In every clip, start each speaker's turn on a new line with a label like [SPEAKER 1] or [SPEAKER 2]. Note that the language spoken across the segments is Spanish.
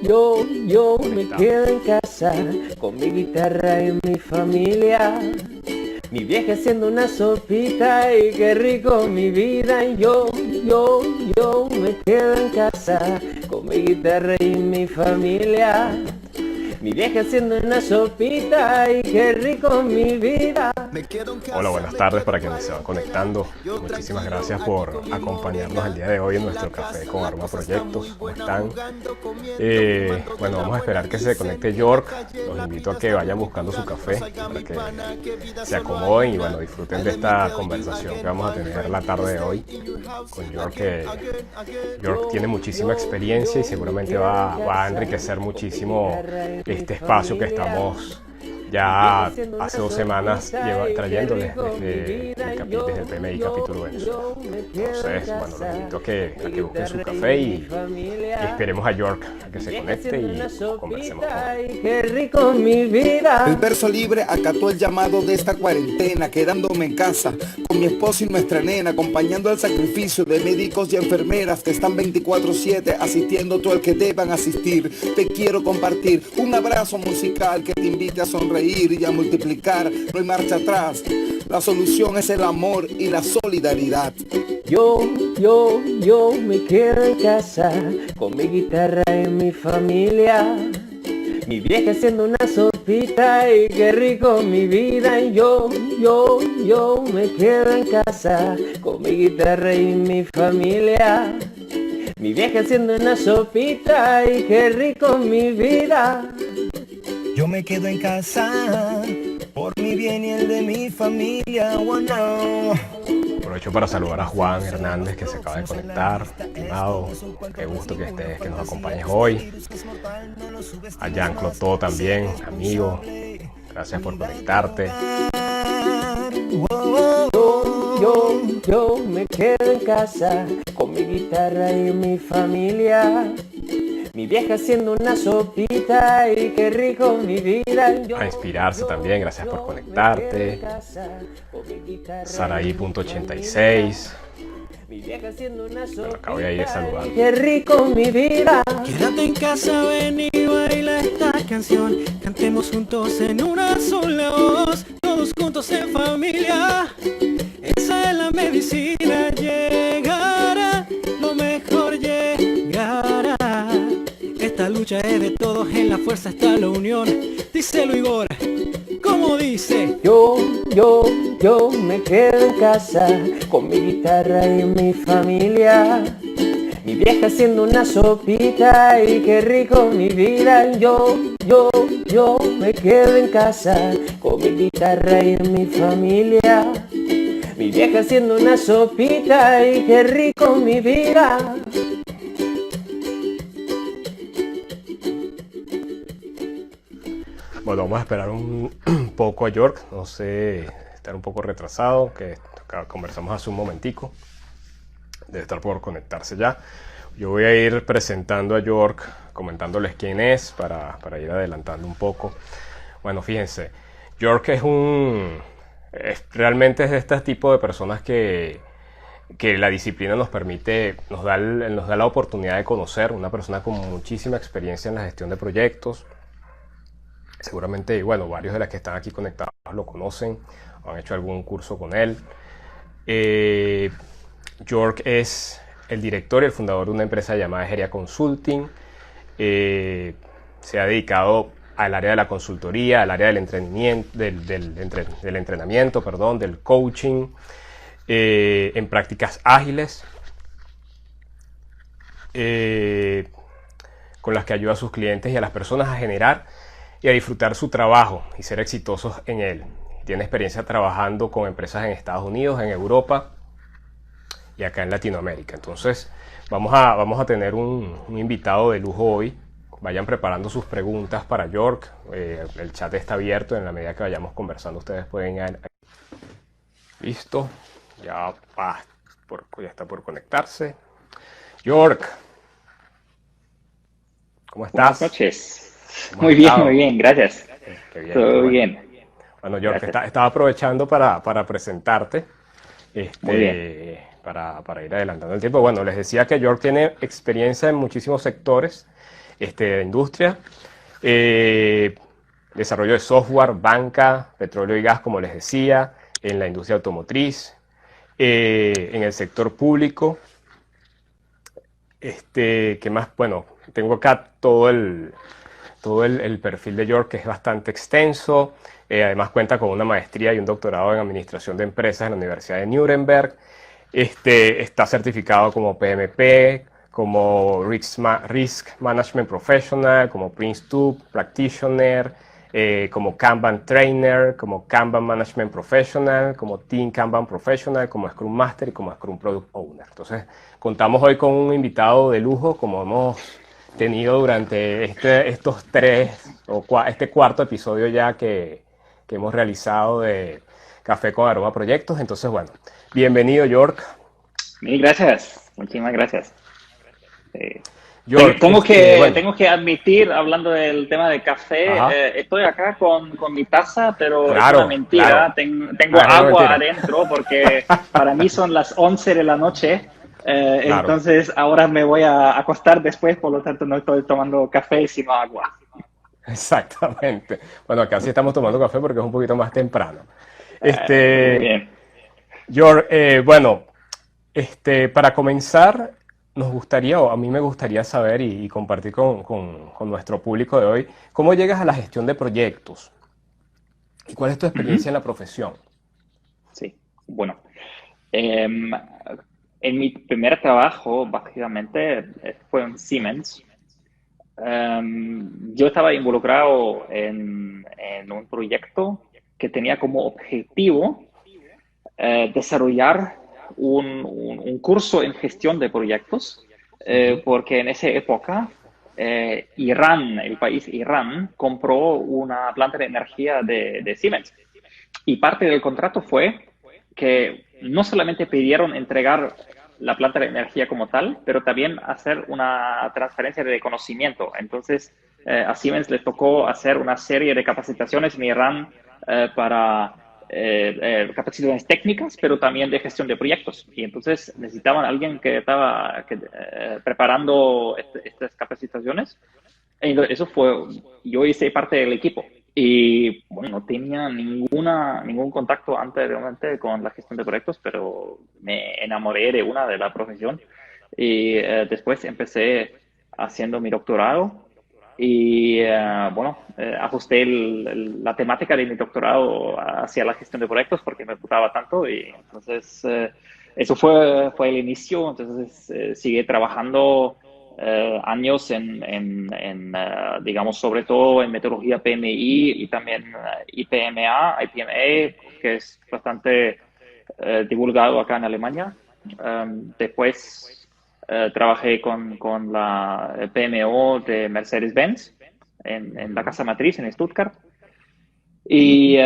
[SPEAKER 1] yo me quedo en casa con mi guitarra y mi familia. Mi vieja haciendo una sopita y qué rico mi vida. Yo me quedo en casa con mi guitarra y mi familia. Mi vieja haciendo una sopita y qué rico mi vida.
[SPEAKER 2] Hola, buenas tardes para quienes se van conectando. Muchísimas gracias por acompañarnos el día de hoy en nuestro café con Aroma Proyectos. ¿Cómo están? Bueno, vamos a esperar que se conecte York. Los invito a que vayan buscando su café para que se acomoden y bueno, disfruten de esta conversación que vamos a tener la tarde de hoy con York. York tiene muchísima experiencia y seguramente va a enriquecer muchísimo este espacio que estamos ya hace 2 semanas trayéndoles desde el PMI capítulo Venezuela. Entonces, bueno, los invito a que busquen su café y esperemos a York a que se conecte y conversemos con él.
[SPEAKER 1] Qué rico mi vida.
[SPEAKER 3] El verso libre acató el llamado de esta cuarentena, quedándome en casa con mi esposo y nuestra nena, acompañando el sacrificio de médicos y enfermeras que están 24/7 asistiendo todo el que deban asistir. Te quiero compartir un abrazo musical que te invite a sonreír y a multiplicar. No hay marcha atrás. La solución es el amor y la solidaridad.
[SPEAKER 1] Yo me quedo en casa con mi guitarra y mi familia. Mi vieja haciendo una sopita y qué rico mi vida. Yo me quedo en casa con mi guitarra y mi familia. Mi vieja haciendo una sopita y qué rico mi vida.
[SPEAKER 4] Yo me quedo en casa por mi bien y el de mi familia. Oh, no.
[SPEAKER 2] Aprovecho para saludar a Juan Hernández que se acaba de conectar. Estimado, qué gusto que nos acompañes hoy. A Jean Cloto también, amigo. Gracias por conectarte.
[SPEAKER 1] Yo me quedo en casa con mi guitarra y mi familia. Mi vieja haciendo una sopita y qué rico mi vida.
[SPEAKER 2] A inspirarse también, gracias por conectarte. Saraí.86. Bueno, acá voy a ir saludando.
[SPEAKER 1] Qué rico mi vida.
[SPEAKER 5] Quédate en casa, ven y baila esta canción. Cantemos juntos en una sola voz, todos juntos en familia. Esa es la medicina, llegará, lo mejor llegará. Esta lucha es de todos, en la fuerza está la unión. Díselo Igor, como dice.
[SPEAKER 1] Yo me quedo en casa con mi guitarra y mi familia. Mi vieja haciendo una sopita y qué rico mi vida. Yo me quedo en casa con mi guitarra y mi familia. Mi vieja haciendo una sopita y qué rico mi vida.
[SPEAKER 2] Bueno, vamos a esperar un poco a York, no sé, estar un poco retrasado, que conversamos hace un momentico, debe estar por conectarse ya. Yo voy a ir presentando a York, comentándoles quién es, para ir adelantando un poco. Bueno, fíjense, York realmente es de este tipo de personas que la disciplina nos permite, nos da la oportunidad de conocer, una persona con muchísima experiencia en la gestión de proyectos. Seguramente, bueno, varios de los que están aquí conectados lo conocen o han hecho algún curso con él. York es el director y el fundador de una empresa llamada Egeria Consulting. Se ha dedicado al área de la consultoría, al área del entrenamiento, del coaching, en prácticas ágiles, con las que ayuda a sus clientes y a las personas a generar y a disfrutar su trabajo y ser exitosos en él. Tiene experiencia trabajando con empresas en Estados Unidos, en Europa y acá en Latinoamérica. Entonces vamos a tener un invitado de lujo hoy. Vayan preparando sus preguntas para York. El chat está abierto, en la medida que vayamos conversando ustedes pueden ir. Listo, ya está por conectarse. York, ¿cómo estás?
[SPEAKER 6] Buenas noches. Muy bien, gracias.
[SPEAKER 2] Qué bien,
[SPEAKER 6] Todo
[SPEAKER 2] qué bueno.
[SPEAKER 6] bien.
[SPEAKER 2] Bueno, York, estaba aprovechando para presentarte,
[SPEAKER 6] Muy bien.
[SPEAKER 2] para ir adelantando el tiempo. Bueno, les decía que York tiene experiencia en muchísimos sectores de industria. Desarrollo de software, banca, petróleo y gas, como les decía, en la industria automotriz, en el sector público. ¿Qué más? Bueno, tengo acá todo el perfil de York, que es bastante extenso. Además cuenta con una maestría y un doctorado en administración de empresas en la Universidad de Nuremberg. Está certificado como PMP, como Risk Management Professional, como Prince2 Practitioner, como Kanban Trainer, como Kanban Management Professional, como Team Kanban Professional, como Scrum Master y como Scrum Product Owner. Entonces, contamos hoy con un invitado de lujo, como hemos tenido durante este cuarto episodio ya que hemos realizado de Café con Aroma Proyectos. Entonces, bueno, bienvenido, York.
[SPEAKER 6] Mil gracias, muchísimas gracias.
[SPEAKER 2] York,
[SPEAKER 6] tengo que admitir, hablando del tema de café, estoy acá con mi taza, pero
[SPEAKER 2] claro,
[SPEAKER 6] es una mentira.
[SPEAKER 2] Claro.
[SPEAKER 6] Tengo agua adentro porque para mí son las 11 de la noche. Claro. Entonces ahora me voy a acostar después, por lo tanto no estoy tomando café sino agua.
[SPEAKER 2] Exactamente. Bueno, acá sí estamos tomando café porque es un poquito más temprano.
[SPEAKER 6] Bien.
[SPEAKER 2] George, bueno, para comenzar, nos gustaría, o a mí me gustaría saber y compartir con nuestro público de hoy, ¿cómo llegas a la gestión de proyectos? ¿Y cuál es tu experiencia en la profesión?
[SPEAKER 6] Sí, bueno. En mi primer trabajo, básicamente, fue en Siemens. Yo estaba involucrado en un proyecto que tenía como objetivo desarrollar un curso en gestión de proyectos, porque en esa época Irán, el país Irán, compró una planta de energía de Siemens. Y parte del contrato fue que no solamente pidieron entregar la planta de energía como tal, pero también hacer una transferencia de conocimiento. Entonces, a Siemens le tocó hacer una serie de capacitaciones en Irán para capacitaciones técnicas, pero también de gestión de proyectos. Y entonces necesitaban a alguien que estaba preparando estas capacitaciones. Eso fue, yo hice parte del equipo. Y bueno, no tenía ningún contacto anteriormente con la gestión de proyectos, pero me enamoré de la profesión. Y después empecé haciendo mi doctorado y ajusté la temática de mi doctorado hacia la gestión de proyectos porque me gustaba tanto. Y entonces eso fue el inicio. Entonces seguí trabajando años digamos, sobre todo en metodología PMI y también IPMA, que es bastante divulgado acá en Alemania. Después trabajé con la PMO de Mercedes-Benz en la casa matriz en Stuttgart. Y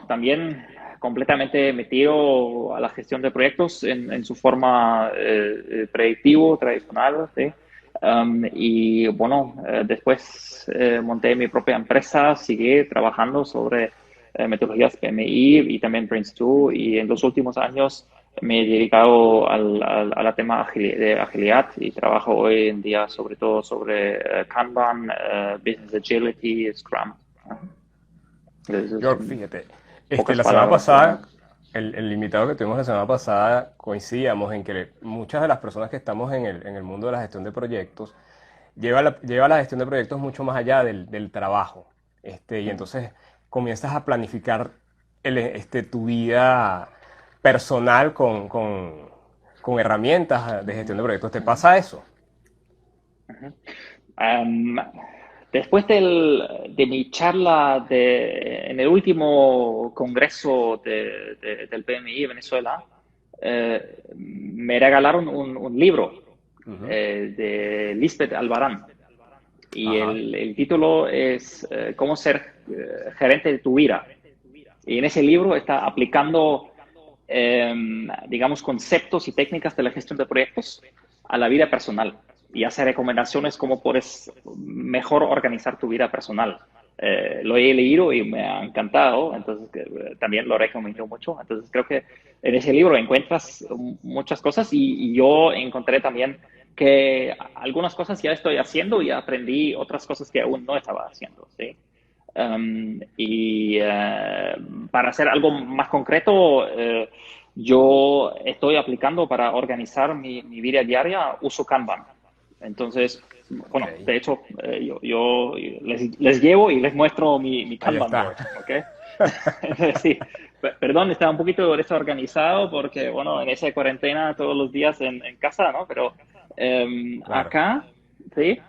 [SPEAKER 6] también completamente metido a la gestión de proyectos en su forma predictivo, tradicional, ¿sí? Después monté mi propia empresa, seguí trabajando sobre metodologías PMI y también Prince2, y en los últimos años me he dedicado al tema de agilidad y trabajo hoy en día sobre todo sobre Kanban, Business Agility, Scrum.
[SPEAKER 2] York, fíjate. La semana pasada, el invitado que tuvimos la semana pasada, coincidíamos en que muchas de las personas que estamos en el mundo de la gestión de proyectos lleva la gestión de proyectos mucho más allá del trabajo. Y entonces comienzas a planificar tu vida personal con herramientas de gestión de proyectos. ¿Te pasa eso?
[SPEAKER 6] Después de mi charla en el último congreso del PMI de Venezuela, me regalaron un libro de Lisbeth Albarán. Y el título es Cómo ser gerente de tu vida. Y en ese libro está aplicando, digamos, conceptos y técnicas de la gestión de proyectos a la vida personal. Y hace recomendaciones cómo puedes mejor organizar tu vida personal. Lo he leído y me ha encantado, entonces también lo recomiendo mucho. Entonces creo que en ese libro encuentras muchas cosas y yo encontré también que algunas cosas ya estoy haciendo y aprendí otras cosas que aún no estaba haciendo, ¿sí? Para hacer algo más concreto, yo estoy aplicando para organizar mi vida diaria, uso Kanban. Entonces, bueno,
[SPEAKER 2] Ok.
[SPEAKER 6] de hecho, yo les llevo y les muestro mi
[SPEAKER 2] Ahí
[SPEAKER 6] Kanban
[SPEAKER 2] está.
[SPEAKER 6] board, ¿ok? Entonces, sí, perdón, estaba un poquito desorganizado porque, bueno, en esa cuarentena todos los días en casa, ¿no? Pero
[SPEAKER 2] Claro.
[SPEAKER 6] acá, sí,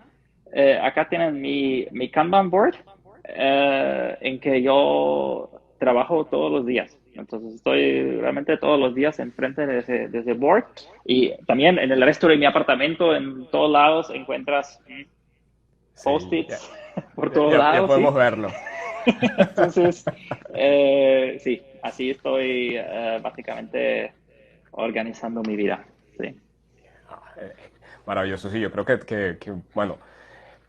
[SPEAKER 6] acá tienen mi Kanban board en que yo trabajo todos los días. Entonces estoy realmente todos los días enfrente de ese board y también en el resto de mi apartamento, en todos lados encuentras
[SPEAKER 2] Sí, ya,
[SPEAKER 6] post-its por todos
[SPEAKER 2] ya
[SPEAKER 6] lados, ¿sí?
[SPEAKER 2] podemos verlo.
[SPEAKER 6] Entonces, sí, así estoy básicamente organizando mi vida, ¿sí?
[SPEAKER 2] Maravilloso, sí, yo creo bueno,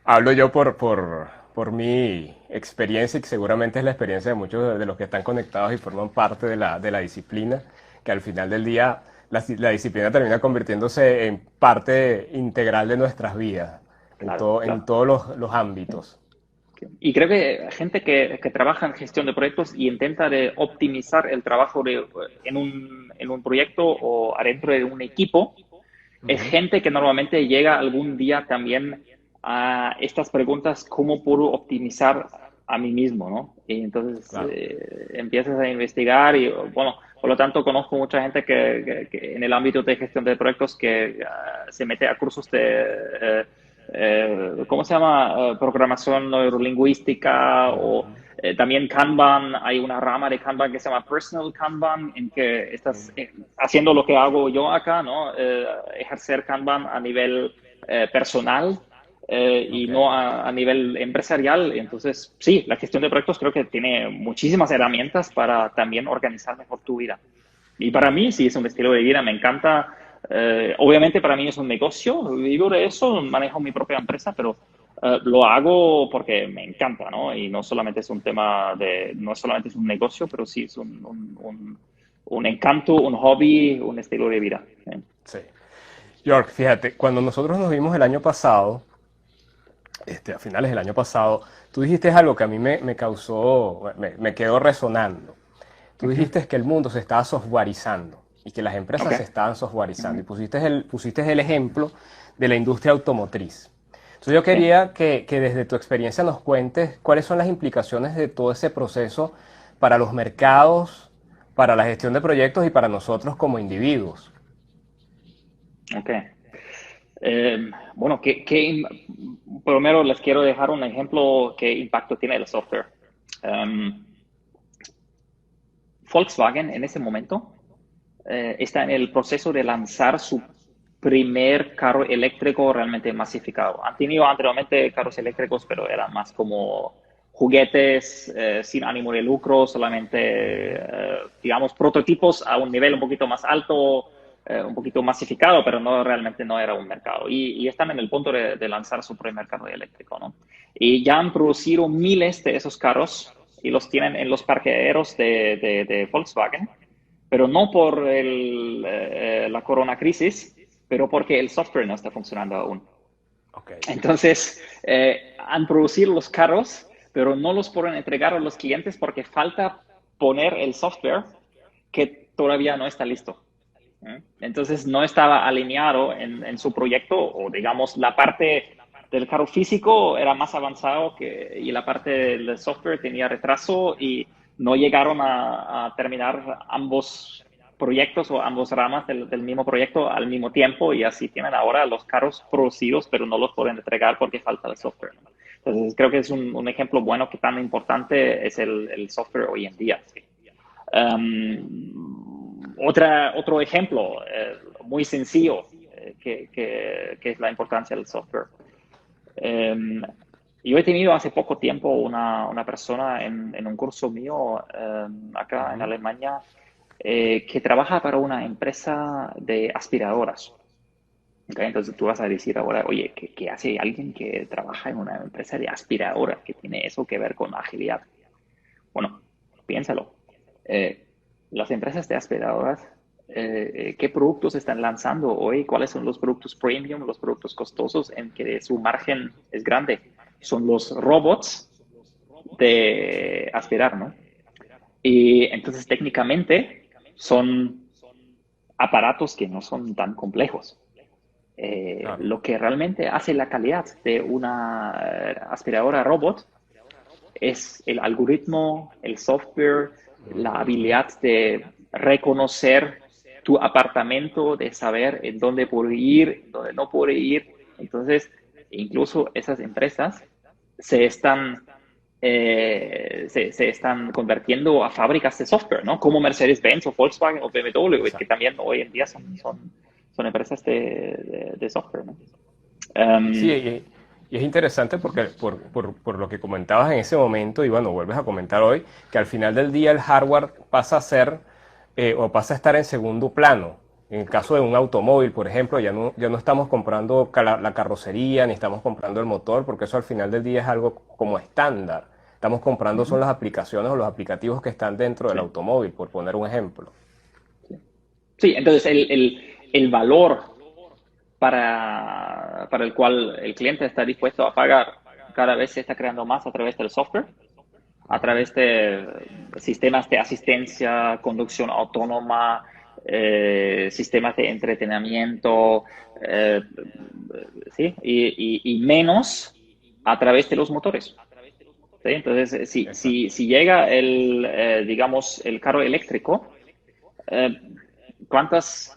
[SPEAKER 2] hablo yo por mi experiencia y que seguramente es la experiencia de muchos de los que están conectados y forman parte de la disciplina, que al final del día la disciplina termina convirtiéndose en parte integral de nuestras vidas,
[SPEAKER 6] Claro,
[SPEAKER 2] en
[SPEAKER 6] claro.
[SPEAKER 2] todos los ámbitos.
[SPEAKER 6] Y creo que gente que trabaja en gestión de proyectos y intenta de optimizar el trabajo en un proyecto o adentro de un equipo, es
[SPEAKER 2] Ujú,
[SPEAKER 6] gente que normalmente llega algún día también a estas preguntas, ¿cómo puedo optimizar a mí mismo, ¿no? Y entonces
[SPEAKER 2] claro.
[SPEAKER 6] empiezas a investigar y, bueno, por lo tanto conozco mucha gente que en el ámbito de gestión de proyectos que se mete a cursos de, ¿cómo se llama? Programación neurolingüística o
[SPEAKER 2] Ujú,
[SPEAKER 6] también Kanban, hay una rama de Kanban que se llama Personal Kanban, en que estás haciendo lo que hago yo acá, ¿no? Ejercer Kanban a nivel personal y
[SPEAKER 2] ok.
[SPEAKER 6] no a nivel empresarial. Entonces, sí, la gestión de proyectos creo que tiene muchísimas herramientas para también organizar mejor tu vida. Y para mí, sí, es un estilo de vida, me encanta. Obviamente para mí es un negocio, vivo de eso, manejo mi propia empresa, pero lo hago porque me encanta, ¿no? Y no solamente es un tema de, no solamente es un negocio, pero sí es un encanto, un hobby, un estilo de vida. ¿Eh?
[SPEAKER 2] Sí. York, fíjate, cuando nosotros nos vimos el año pasado, a finales del año pasado, tú dijiste algo que a mí me causó, me quedó resonando. Tú
[SPEAKER 6] Ujú.
[SPEAKER 2] dijiste que el mundo se estaba softwareizando y que las
[SPEAKER 6] Ok.
[SPEAKER 2] empresas se estaban softwareizando. Y
[SPEAKER 6] Ujú.
[SPEAKER 2] pusiste el ejemplo de la industria automotriz. Entonces yo
[SPEAKER 6] Sí.
[SPEAKER 2] quería que desde tu experiencia nos cuentes cuáles son las implicaciones de todo ese proceso para los mercados, para la gestión de proyectos y para nosotros como individuos.
[SPEAKER 6] Ok. Bueno, primero les quiero dejar un ejemplo qué impacto tiene el software. Um, Volkswagen en ese momento está en el proceso de lanzar su primer carro eléctrico realmente masificado. Han tenido anteriormente carros eléctricos, pero eran más como juguetes sin ánimo de lucro, solamente, digamos, prototipos a un nivel un poquito más alto, un poquito masificado, pero no realmente no era un mercado. Y están en el punto de lanzar su primer carro eléctrico, ¿no? Y ya han producido miles de esos carros y los tienen en los parqueaderos de Volkswagen, pero no por la corona crisis, pero porque el software no está funcionando aún.
[SPEAKER 2] Ok,
[SPEAKER 6] Entonces, han producido los carros, pero no los pueden entregar a los clientes porque falta poner el software que todavía no está listo. Entonces, no estaba alineado en su proyecto, o digamos, la parte del carro físico era más avanzado y la parte del software tenía retraso y no llegaron a terminar ambos proyectos o ambos ramas del mismo proyecto al mismo tiempo y así tienen ahora los carros producidos, pero no los pueden entregar porque falta el software, ¿no? Entonces, creo que es un ejemplo bueno que tan importante es el software hoy en día. ¿Sí? Otro ejemplo muy sencillo que es la importancia del software. Yo he tenido hace poco tiempo una persona en un curso mío acá en
[SPEAKER 2] ujú,
[SPEAKER 6] Alemania que trabaja para una empresa de aspiradoras. ¿Okay? Entonces tú vas a decir ahora, oye, ¿qué hace alguien que trabaja en una empresa de aspiradoras? ¿Qué tiene eso que ver con agilidad? Bueno, piénsalo. Eh, las empresas de aspiradoras qué productos están lanzando hoy, cuáles son los productos premium, los productos costosos en que su margen es grande. Son los robots de aspirar, ¿no? Y entonces técnicamente son aparatos que no son tan complejos.
[SPEAKER 2] Claro.
[SPEAKER 6] Lo que realmente hace la calidad de una aspiradora robot es el algoritmo, el software, la habilidad de reconocer tu apartamento, de saber en dónde puede ir, en dónde no puede ir. Entonces, incluso esas empresas se están convirtiendo a fábricas de software, ¿no? Como Mercedes-Benz o Volkswagen o BMW, que también hoy en día son empresas de software, ¿no?
[SPEAKER 2] Sí, y es interesante porque por lo que comentabas en ese momento, y bueno, vuelves a comentar hoy, que al final del día el hardware pasa a ser o pasa a estar en segundo plano. En el caso de un automóvil, por ejemplo, ya no estamos comprando la carrocería, ni estamos comprando el motor, porque eso al final del día es algo como estándar. Estamos comprando son las aplicaciones o los aplicativos que están dentro del automóvil, por poner un ejemplo.
[SPEAKER 6] Sí, entonces el valor para el cual el cliente está dispuesto a pagar cada vez se está creando más a través del software, a través de sistemas de asistencia, conducción autónoma, sistemas de entretenimiento, ¿sí? Y menos a través de los motores. ¿Sí? Entonces, si llega digamos, el carro eléctrico, ¿cuántos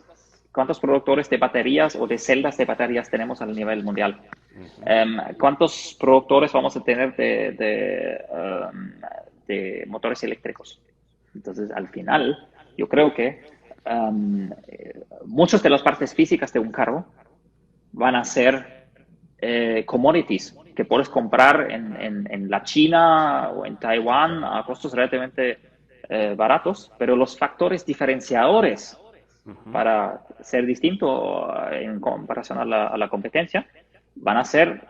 [SPEAKER 6] productores de baterías o de celdas de baterías tenemos a nivel mundial? ¿Cuántos productores vamos a tener de motores eléctricos? Entonces, al final, yo creo que muchas de las partes físicas de un carro van a ser commodities que puedes comprar en la China o en Taiwán a costos relativamente baratos, pero los factores diferenciadores para ser distinto en comparación a la competencia van a ser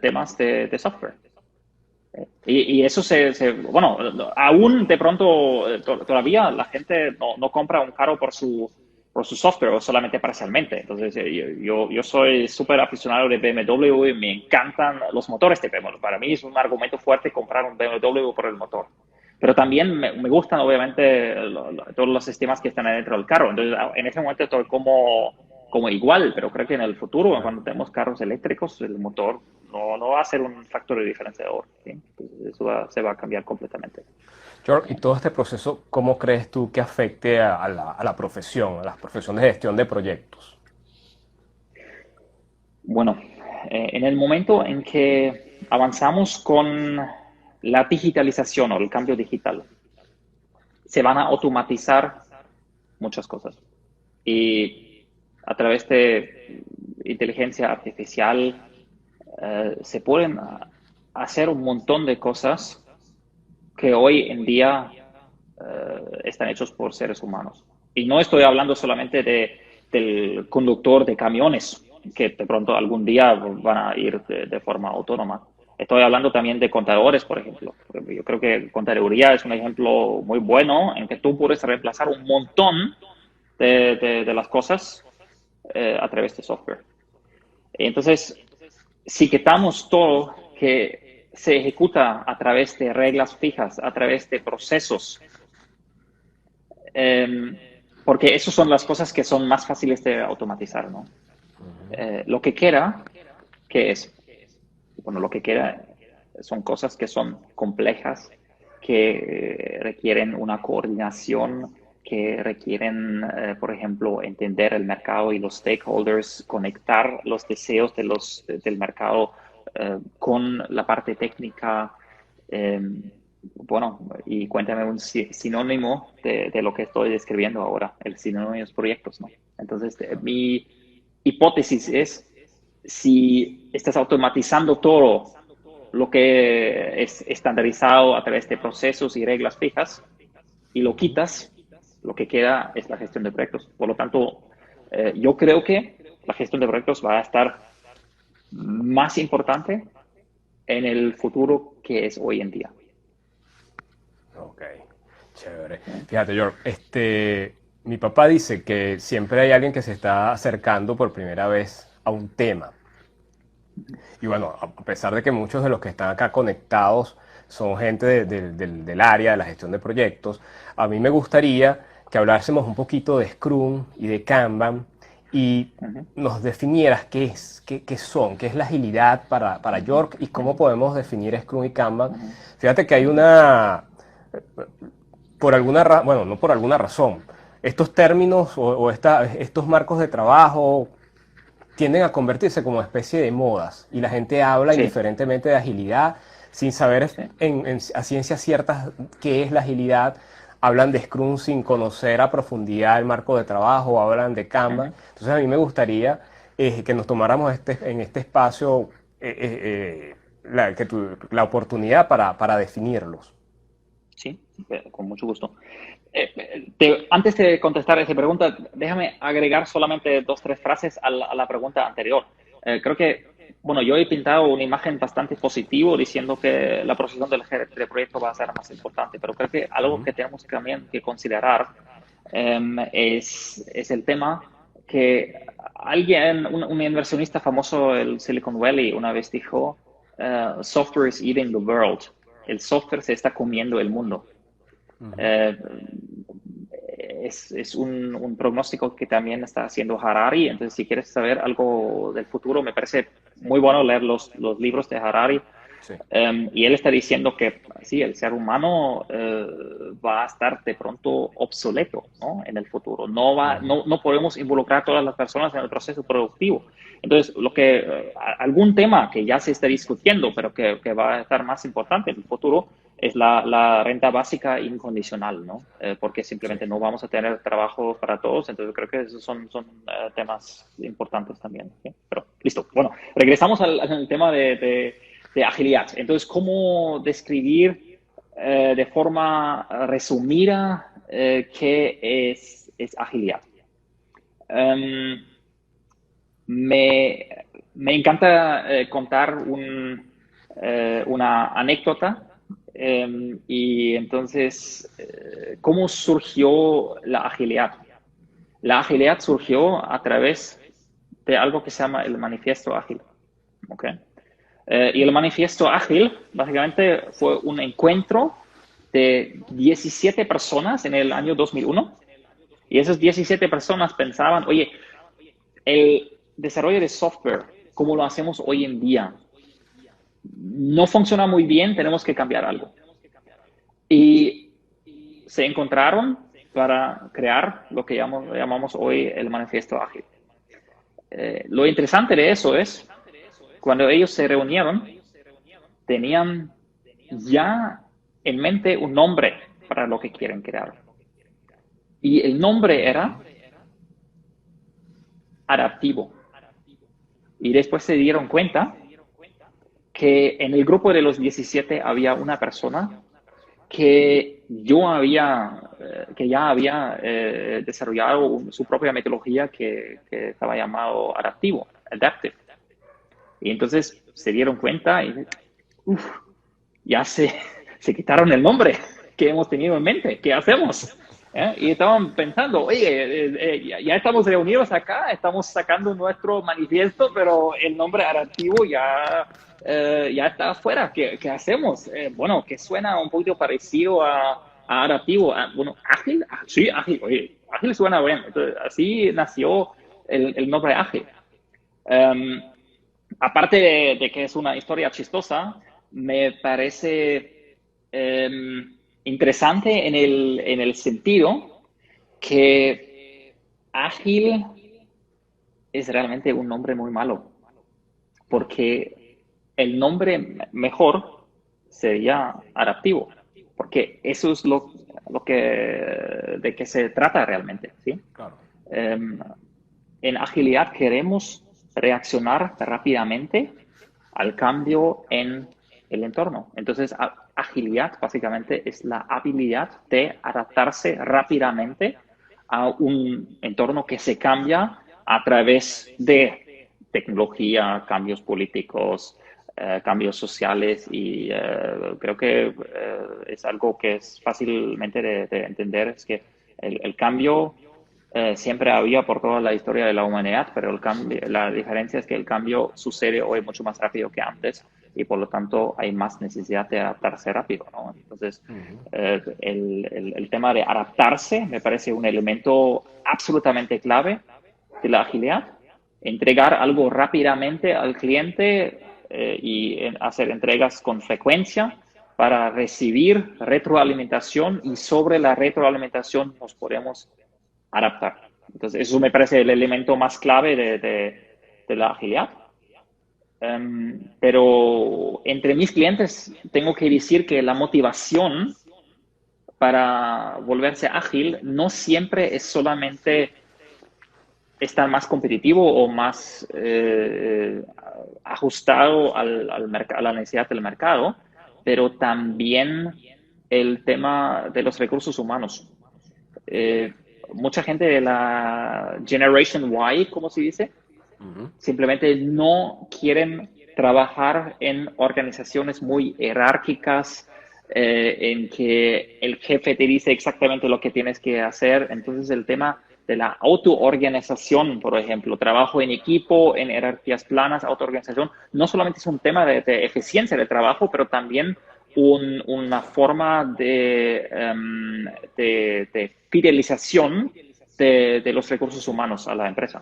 [SPEAKER 6] temas de software. Y eso bueno, aún de pronto todavía la gente no compra un carro por su software o solamente parcialmente. Entonces yo soy súper aficionado de BMW y me encantan los motores de BMW. Para mí es un argumento fuerte comprar un BMW por el motor. Pero también me gustan obviamente todos los sistemas que están dentro del carro. Entonces en ese momento estoy como igual, pero creo que en el futuro, cuando tenemos carros eléctricos, el motor no va a ser un factor diferenciador, ¿sí? Eso se va a cambiar completamente.
[SPEAKER 2] George, y todo este proceso, ¿cómo crees tú que afecte a la profesión, a la profesión de gestión de proyectos?
[SPEAKER 6] Bueno, en el momento en que avanzamos con la digitalización o el cambio digital, se van a automatizar muchas cosas. Y a través de inteligencia artificial se pueden hacer un montón de cosas que hoy en día están hechos por seres humanos. Y no estoy hablando solamente del conductor de camiones, que de pronto algún día van a ir de forma autónoma. Estoy hablando también de contadores, por ejemplo. Yo creo que contaduría es un ejemplo muy bueno en que tú puedes reemplazar un montón de las cosas a través de software. Entonces, si quitamos todo que se ejecuta a través de reglas fijas, a través de procesos, porque esas son las cosas que son más fáciles de automatizar, ¿no? Lo que queda, ¿qué es? Bueno, lo que queda son cosas que son complejas, que requieren una coordinación, que requieren, por ejemplo, entender el mercado y los stakeholders, conectar los deseos del mercado con la parte técnica. Bueno, y cuéntame un sinónimo de lo que estoy describiendo ahora. El sinónimo es proyectos, ¿no? Entonces, mi hipótesis es, si estás automatizando todo lo que es estandarizado a través de procesos y reglas fijas y lo quitas, lo que queda es la gestión de proyectos. Por lo tanto, yo creo que la gestión de proyectos va a estar más importante en el futuro que es hoy en día.
[SPEAKER 2] Ok, chévere. Fíjate, George, Mi papá dice que siempre hay alguien que se está acercando por primera vez a un tema. Y bueno, a pesar de que muchos de los que están acá conectados son gente del área de la gestión de proyectos, a mí me gustaría que hablásemos un poquito de Scrum y de Kanban y
[SPEAKER 6] Ujú.
[SPEAKER 2] nos definieras qué es, qué son, qué es la agilidad para York y cómo podemos definir Scrum y Kanban.
[SPEAKER 6] Ujú.
[SPEAKER 2] Fíjate que hay una, por alguna bueno, no por alguna razón, estos términos estos marcos de trabajo tienden a convertirse como especie de modas y la gente habla
[SPEAKER 6] Sí,
[SPEAKER 2] indiferentemente de agilidad sin saber
[SPEAKER 6] sí.
[SPEAKER 2] a ciencia cierta qué es la agilidad. Hablan de Scrum sin conocer a profundidad el marco de trabajo, hablan de Kanban.
[SPEAKER 6] Ujú.
[SPEAKER 2] Entonces a mí me gustaría que nos tomáramos en este espacio la oportunidad para definirlos.
[SPEAKER 6] Sí, con mucho gusto. Antes de contestar esa pregunta, déjame agregar solamente dos, tres frases a la pregunta anterior. Creo que, bueno, yo he pintado una imagen bastante positiva diciendo que la posición del gerente de proyecto va a ser más importante, pero creo que algo que tenemos también que considerar es el tema que un inversionista famoso del Silicon Valley una vez dijo, software is eating the world. El software se está comiendo el mundo. Eh, es un pronóstico que también está haciendo Harari. Entonces, si quieres saber algo del futuro, me parece muy bueno leer los libros de Harari.
[SPEAKER 2] Sí.
[SPEAKER 6] Y él está diciendo que sí, el ser humano va a estar de pronto obsoleto, ¿no? En el futuro. No podemos involucrar a todas las personas en el proceso productivo. Entonces, algún tema que ya se está discutiendo, pero que va a estar más importante en el futuro, es la renta básica incondicional, ¿no? Porque
[SPEAKER 2] Sí.
[SPEAKER 6] simplemente no vamos a tener trabajo para todos. Entonces, creo que esos son temas importantes también, ¿sí? Pero, listo. Bueno, regresamos al tema de agilidad. Entonces, ¿cómo describir de forma resumida qué es agilidad? Um, me, me encanta contar una anécdota y entonces, ¿cómo surgió la agilidad? La agilidad surgió a través de algo que se llama el manifiesto ágil. ¿Okay? Y el manifiesto ágil básicamente fue un encuentro de 17 personas en el año 2001 y esas 17 personas pensaban, oye, el desarrollo de software, como lo hacemos hoy en día, no funciona muy bien, tenemos que cambiar algo. Y se encontraron para crear lo que llamamos hoy el manifiesto ágil. Lo interesante de eso es, cuando ellos se reunieron, tenían ya en mente un nombre para lo que quieren crear. Y el nombre era adaptivo. Y después se dieron cuenta que en el grupo de los 17 había una persona que ya había desarrollado su propia metodología que estaba llamado adaptivo, adaptive. Y entonces se dieron cuenta y ya se quitaron el nombre que hemos tenido en mente. ¿Qué hacemos? Y estaban pensando, oye, ya estamos reunidos acá, estamos sacando nuestro manifiesto, pero el nombre adaptivo ya está afuera. ¿Qué hacemos? Bueno, que suena un poquito parecido a adaptivo. Bueno, ágil, sí, ágil. Oye, ágil suena bien. Entonces, así nació el nombre ágil. Aparte de que es una historia chistosa, me parece interesante en el sentido que ágil es realmente un nombre muy malo, porque el nombre mejor sería adaptivo, porque eso es de que se trata realmente, ¿sí?
[SPEAKER 2] Claro.
[SPEAKER 6] En agilidad queremos reaccionar rápidamente al cambio en el entorno. Entonces, agilidad básicamente es la habilidad de adaptarse rápidamente a un entorno que se cambia a través de tecnología, cambios políticos, cambios sociales y creo que es algo que es fácilmente de entender, es que el cambio siempre había por toda la historia de la humanidad, pero la diferencia es que el cambio sucede hoy mucho más rápido que antes y por lo tanto hay más necesidad de adaptarse rápido, ¿no? Entonces, el tema de adaptarse me parece un elemento absolutamente clave de la agilidad. Entregar algo rápidamente al cliente y hacer entregas con frecuencia para recibir retroalimentación y sobre la retroalimentación nos podemos adaptar. Entonces, eso me parece el elemento más clave de la agilidad. Pero entre mis clientes tengo que decir que la motivación para volverse ágil no siempre es solamente estar más competitivo o más ajustado a la necesidad del mercado, pero también el tema de los recursos humanos. Mucha gente de la Generation Y, como se dice, simplemente no quieren trabajar en organizaciones muy jerárquicas, en que el jefe te dice exactamente lo que tienes que hacer. Entonces el tema de la autoorganización, por ejemplo, trabajo en equipo, en jerarquías planas, autoorganización, no solamente es un tema de eficiencia de trabajo, pero también una forma de fidelización de los recursos humanos a la empresa.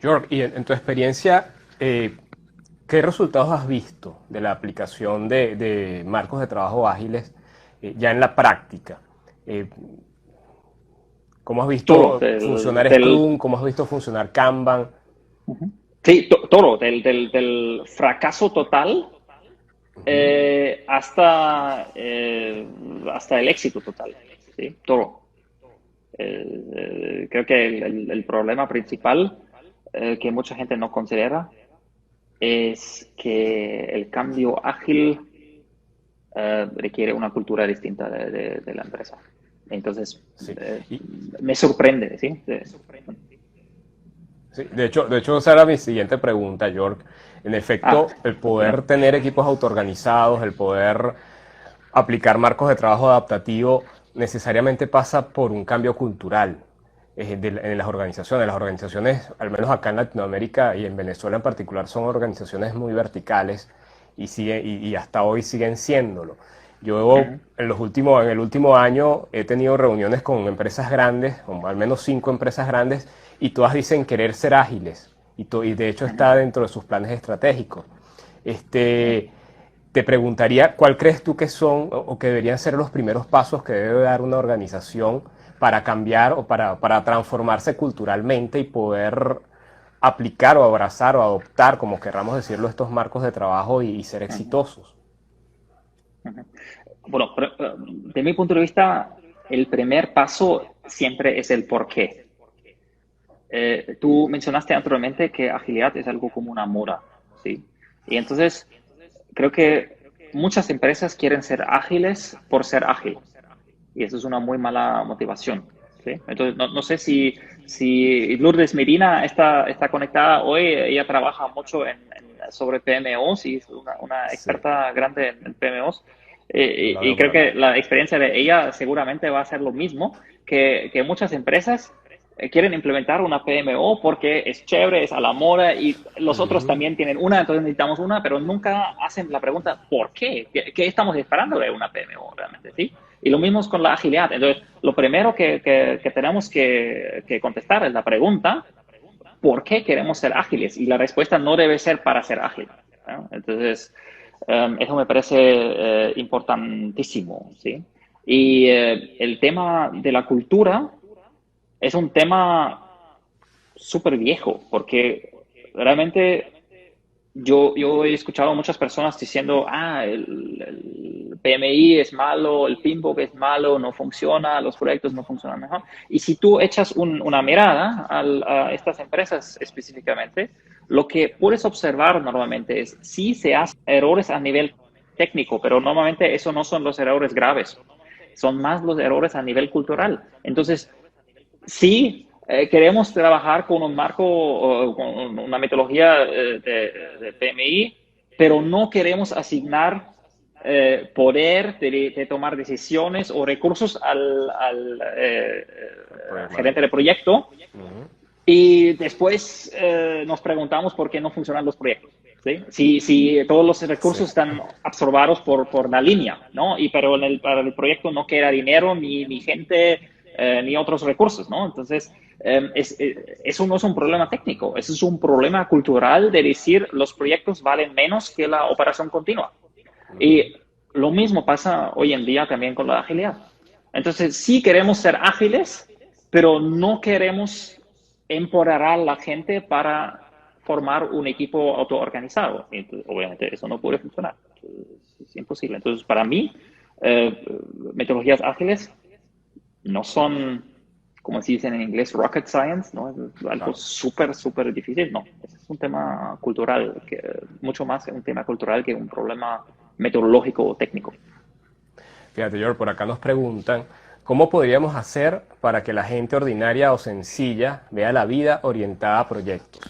[SPEAKER 2] Jörg, y en tu experiencia, ¿qué resultados has visto de la aplicación de marcos de trabajo ágiles ya en la práctica? ¿Cómo has visto funcionar Scrum? ¿Cómo has visto funcionar Kanban?
[SPEAKER 6] Sí, todo, del fracaso total hasta el éxito total. ¿Sí? Todo. Creo que el problema principal que mucha gente no considera es que el cambio ágil requiere una cultura distinta de la empresa. Entonces, sí. Me sorprende, ¿sí?
[SPEAKER 2] Sí, de hecho, esa era mi siguiente pregunta, Jörg. En efecto, el poder tener equipos autoorganizados, el poder aplicar marcos de trabajo adaptativo, necesariamente pasa por un cambio cultural en las organizaciones. Las organizaciones, al menos acá en Latinoamérica y en Venezuela en particular, son organizaciones muy verticales y hasta hoy siguen siéndolo. Yo en el último año he tenido reuniones con empresas grandes, con al menos 5 empresas grandes, y todas dicen querer ser ágiles, y de hecho está dentro de sus planes estratégicos. Te preguntaría, ¿cuál crees tú que son o que deberían ser los primeros pasos que debe dar una organización para cambiar o para transformarse culturalmente y poder aplicar o abrazar o adoptar, como querramos decirlo, estos marcos de trabajo y ser exitosos?
[SPEAKER 6] Bueno, de mi punto de vista, el primer paso siempre es el por qué. Tú mencionaste anteriormente que agilidad es algo como una moda, ¿sí? Y entonces creo que muchas empresas quieren ser ágiles por ser ágil. Y eso es una muy mala motivación, ¿sí? Entonces, no sé si Lourdes Medina está conectada hoy. Ella trabaja mucho sobre PMOs y es una experta grande en PMOs. Y creo que la experiencia de ella seguramente va a ser lo mismo, que muchas empresas quieren implementar una PMO porque es chévere, es a la moda y los otros también tienen una, entonces necesitamos una, pero nunca hacen la pregunta ¿por qué? ¿Qué estamos esperando de una PMO realmente? ¿Sí? Y lo mismo es con la agilidad. Entonces, lo primero que tenemos que contestar es la pregunta ¿por qué queremos ser ágiles? Y la respuesta no debe ser para ser ágil, ¿no? Entonces, eso me parece importantísimo, ¿sí? Y el tema de la cultura es un tema súper viejo, porque realmente yo he escuchado a muchas personas diciendo, el PMI es malo, el PMBOK es malo, no funciona, los proyectos no funcionan mejor. Y si tú echas una mirada a estas empresas específicamente, lo que puedes observar normalmente es si se hacen errores a nivel técnico, pero normalmente eso no son los errores graves, son más los errores a nivel cultural. Entonces, sí, queremos trabajar con un marco, con una metodología de PMI, pero no queremos asignar poder de tomar decisiones o recursos al gerente de proyecto. Y después nos preguntamos por qué no funcionan los proyectos. ¿Sí? Si todos los recursos están absorbados por la línea, ¿no? Pero para el proyecto no queda dinero, ni gente, ni otros recursos, ¿no? Entonces, eso no es un problema técnico, eso es un problema cultural de decir los proyectos valen menos que la operación continua. Y lo mismo pasa hoy en día también con la agilidad. Entonces, sí queremos ser ágiles, pero no queremos empoderar a la gente para formar un equipo autoorganizado. Entonces, obviamente eso no puede funcionar, es imposible. Entonces, para mí, metodologías ágiles no son, como se dice en inglés, rocket science, ¿no? Es algo súper difícil, no. Es un tema cultural, mucho más un tema cultural que un problema metodológico o técnico.
[SPEAKER 2] Fíjate, George, por acá nos preguntan, ¿cómo podríamos hacer para que la gente ordinaria o sencilla vea la vida orientada a proyectos?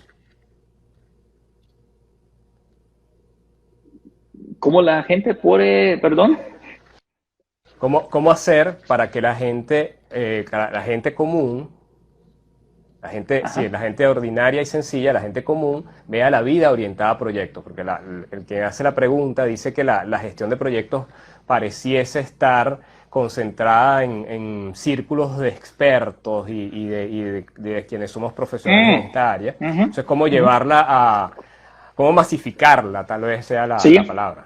[SPEAKER 6] ¿Cómo la gente puede, perdón?
[SPEAKER 2] ¿Cómo hacer para que la gente común, la gente ordinaria y sencilla, la gente común, vea la vida orientada a proyectos? Porque el que hace la pregunta dice que la gestión de proyectos pareciese estar concentrada en círculos de expertos y de quienes somos profesionales en esta área. Entonces, ¿cómo llevarla cómo masificarla, tal vez sea la palabra?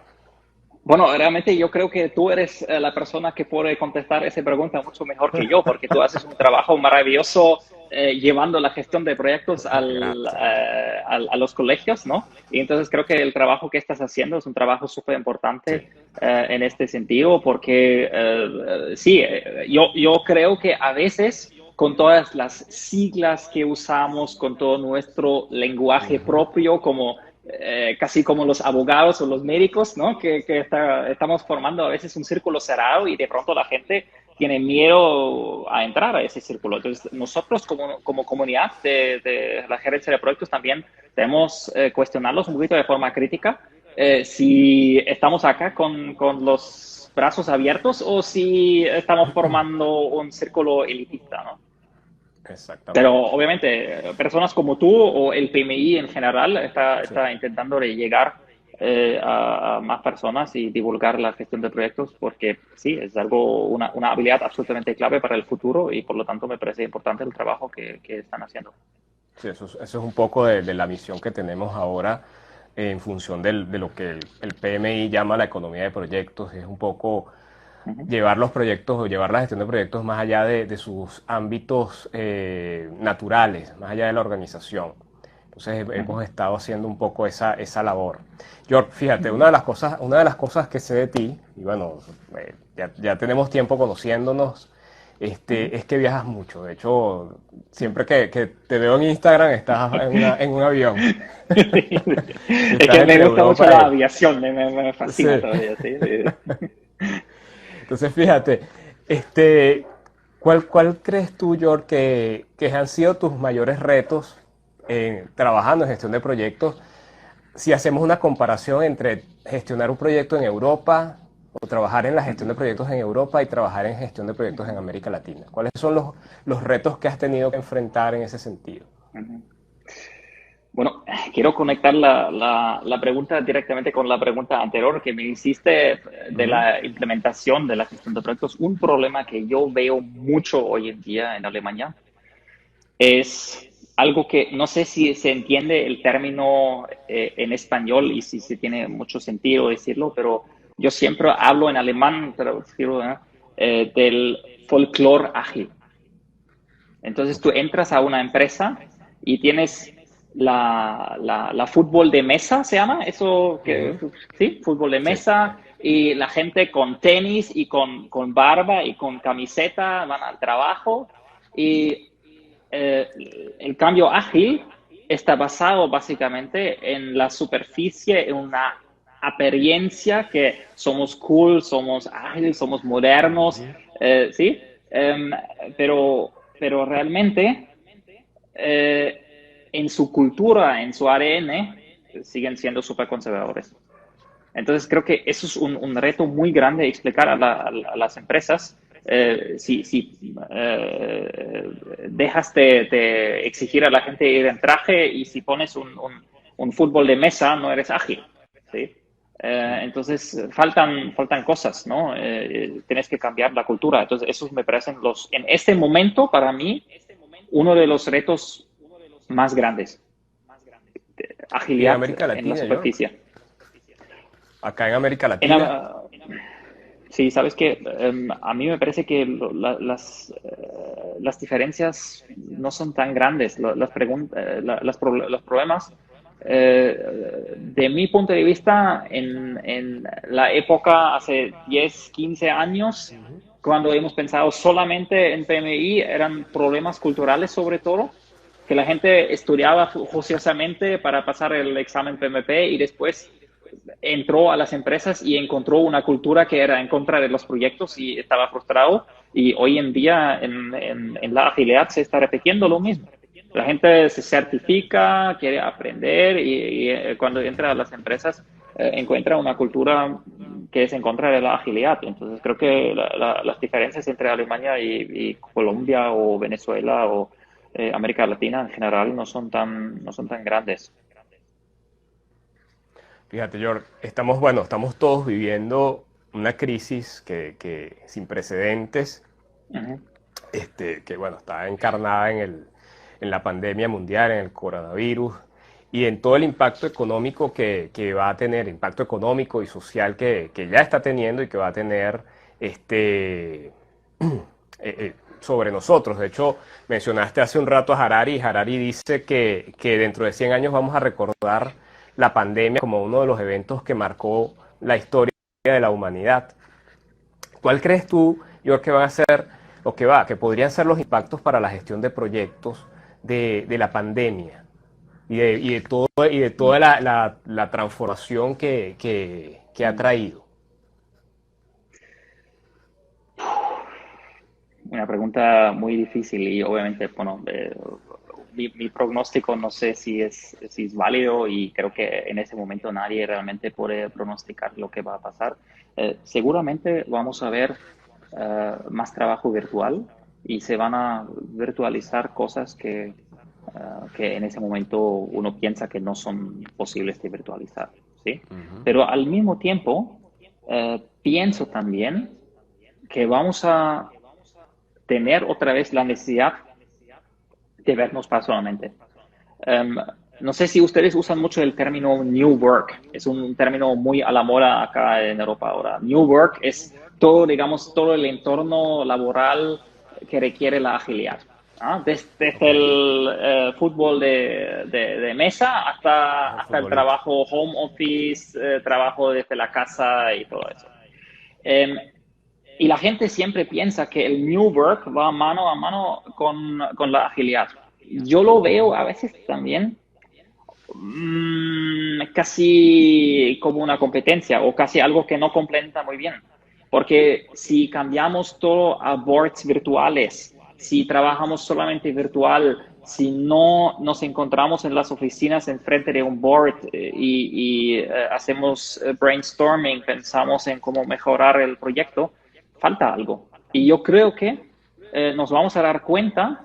[SPEAKER 6] Bueno, realmente yo creo que tú eres la persona que puede contestar esa pregunta mucho mejor que yo, porque tú haces un trabajo maravilloso llevando la gestión de proyectos a los colegios, ¿no? Y entonces creo que el trabajo que estás haciendo es un trabajo súper importante en este sentido, porque yo creo que a veces con todas las siglas que usamos, con todo nuestro lenguaje propio, como casi como los abogados o los médicos, ¿no? Que estamos formando a veces un círculo cerrado y de pronto la gente tiene miedo a entrar a ese círculo. Entonces, nosotros como comunidad de la gerencia de proyectos también debemos cuestionarlos un poquito de forma crítica, si estamos acá con los brazos abiertos o si estamos formando un círculo elitista, ¿no?
[SPEAKER 2] Exactamente.
[SPEAKER 6] Pero obviamente personas como tú o el PMI en general está intentando llegar a más personas y divulgar la gestión de proyectos, porque sí, es una habilidad absolutamente clave para el futuro y por lo tanto me parece importante el trabajo que están haciendo.
[SPEAKER 2] Sí, eso es un poco de la misión que tenemos ahora en función de lo que el PMI llama la economía de proyectos. Es un poco llevar los proyectos o llevar la gestión de proyectos más allá de sus ámbitos naturales, más allá de la organización. Entonces hemos estado haciendo un poco esa labor. George, fíjate, una de las cosas que sé de ti, y bueno, ya tenemos tiempo conociéndos, es que viajas mucho. De hecho, siempre que te veo en Instagram estás en un avión.
[SPEAKER 6] Es que me gusta mucho la aviación, me fascina todavía, ¿sí?
[SPEAKER 2] Entonces, fíjate, ¿cuál crees tú, George, que han sido tus mayores retos trabajando en gestión de proyectos? Si hacemos una comparación entre gestionar un proyecto en Europa o trabajar en la gestión de proyectos en Europa y trabajar en gestión de proyectos en América Latina. ¿Cuáles son los retos que has tenido que enfrentar en ese sentido?
[SPEAKER 6] Bueno, quiero conectar la pregunta directamente con la pregunta anterior que me hiciste de la implementación de la gestión de proyectos. Un problema que yo veo mucho hoy en día en Alemania es algo que no sé si se entiende el término en español y si se tiene mucho sentido decirlo, pero yo siempre hablo en alemán, pero del folclore ágil. Entonces tú entras a una empresa y tienes la fútbol de mesa, ¿se llama? Eso, ¿sí? Fútbol de mesa, y la gente con tenis y con barba y con camiseta van al trabajo, y el cambio ágil está basado básicamente en la superficie, en una apariencia que somos cool, somos ágiles, somos modernos, ¿sí? Pero realmente en su cultura, en su ADN, siguen siendo súper conservadores. Entonces creo que eso es un reto muy grande explicar a las empresas. Si dejas de exigir a la gente ir en traje y si pones un fútbol de mesa, no eres ágil, ¿sí? Entonces faltan cosas, ¿no? Tienes que cambiar la cultura. Entonces esos me parecen en este momento, para mí, uno de los retos más grandes.
[SPEAKER 2] Y en
[SPEAKER 6] Agilidad
[SPEAKER 2] América
[SPEAKER 6] en la
[SPEAKER 2] Latina, yo,
[SPEAKER 6] superficie.
[SPEAKER 2] acá en América
[SPEAKER 6] En,
[SPEAKER 2] Latina,
[SPEAKER 6] sí, sabes que a mí me parece que las diferencias no son tan grandes. Los problemas, de mi punto de vista, en la época hace 10, 15 años, cuando hemos pensado solamente en PMI, eran problemas culturales sobre todo, que la gente estudiaba juiciosamente para pasar el examen PMP y después entró a las empresas y encontró una cultura que era en contra de los proyectos y estaba frustrado. Y hoy en día en la agilidad se está repitiendo lo mismo. La gente se certifica, quiere aprender y cuando entra a las empresas encuentra una cultura que es en contra de la agilidad. Entonces creo que las diferencias entre Alemania y Colombia o Venezuela o América Latina en general no son tan grandes.
[SPEAKER 2] fíjate, George, estamos todos viviendo una crisis que sin precedentes,
[SPEAKER 6] Uh-huh.
[SPEAKER 2] que bueno, está encarnada en la pandemia mundial, en el coronavirus y en todo el impacto económico que va a tener, impacto económico y social que ya está teniendo y que va a tener sobre nosotros. De hecho, mencionaste hace un rato a Harari y Harari dice que dentro de 100 años vamos a recordar la pandemia como uno de los eventos que marcó la historia de la humanidad. ¿Cuál crees tú, George, que van a ser que podrían ser los impactos para la gestión de proyectos de la pandemia y de toda la transformación que ha traído?
[SPEAKER 6] Una pregunta muy difícil y obviamente, bueno, mi pronóstico no sé si es válido y creo que en ese momento nadie realmente puede pronosticar lo que va a pasar. Seguramente vamos a ver más trabajo virtual y se van a virtualizar cosas que en ese momento uno piensa que no son posibles de virtualizar, ¿sí? Pero al mismo tiempo, pienso también que vamos a tener otra vez la necesidad de vernos personalmente. No sé si ustedes usan mucho el término New Work. Es un término muy a la moda acá en Europa ahora. New Work es todo, digamos, todo el entorno laboral que requiere la agilidad. ¿Ah? Desde el fútbol de mesa hasta el trabajo home office, trabajo desde la casa y todo eso. Y la gente siempre piensa que el New Work va mano a mano con la agilidad. Yo lo veo a veces también casi como una competencia o casi algo que no complementa muy bien. Porque si cambiamos todo a boards virtuales, si trabajamos solamente virtual, si no nos encontramos en las oficinas enfrente de un board y hacemos brainstorming, pensamos en cómo mejorar el proyecto, falta algo. Y yo creo que nos vamos a dar cuenta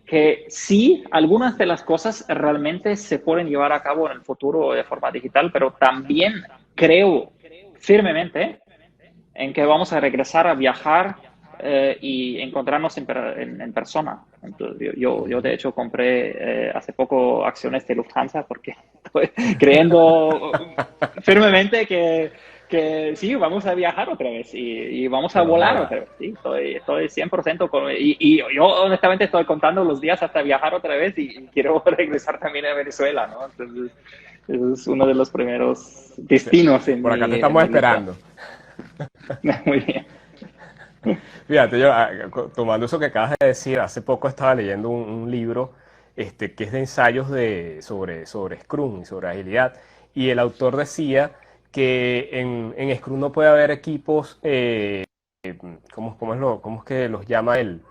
[SPEAKER 6] que sí, algunas de las cosas realmente se pueden llevar a cabo en el futuro de forma digital, pero también creo firmemente en que vamos a regresar a viajar y encontrarnos en persona. Entonces, yo de hecho compré hace poco acciones de Lufthansa porque estoy creyendo firmemente que sí, vamos a viajar otra vez y vamos a volar otra vez. Sí, estoy 100% y yo honestamente estoy contando los días hasta viajar otra vez y quiero regresar también a Venezuela, ¿no? Entonces, eso es uno de los primeros destinos.
[SPEAKER 2] Por acá te estamos esperando.
[SPEAKER 6] Muy bien.
[SPEAKER 2] Fíjate, yo tomando eso que acabas de decir, hace poco estaba leyendo un libro que es de ensayos sobre Scrum y sobre agilidad, y el autor decía que en Scrum no puede haber equipos, ¿cómo es que los llama él?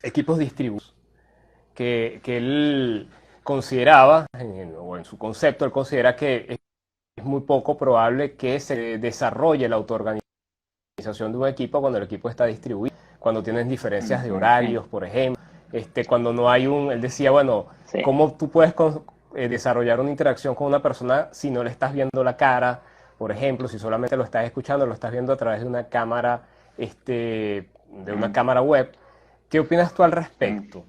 [SPEAKER 2] Equipos distribuidos, que él consideraba, o en su concepto, él considera que es es muy poco probable que se desarrolle la autoorganización de un equipo cuando el equipo está distribuido, cuando tienes diferencias de horarios, por ejemplo, cuando no hay él decía, bueno,
[SPEAKER 6] Sí.
[SPEAKER 2] ¿cómo tú puedes desarrollar una interacción con una persona si no le estás viendo la cara? Por ejemplo, si solamente lo estás escuchando, lo estás viendo a través de una cámara, cámara web. ¿Qué opinas tú al respecto?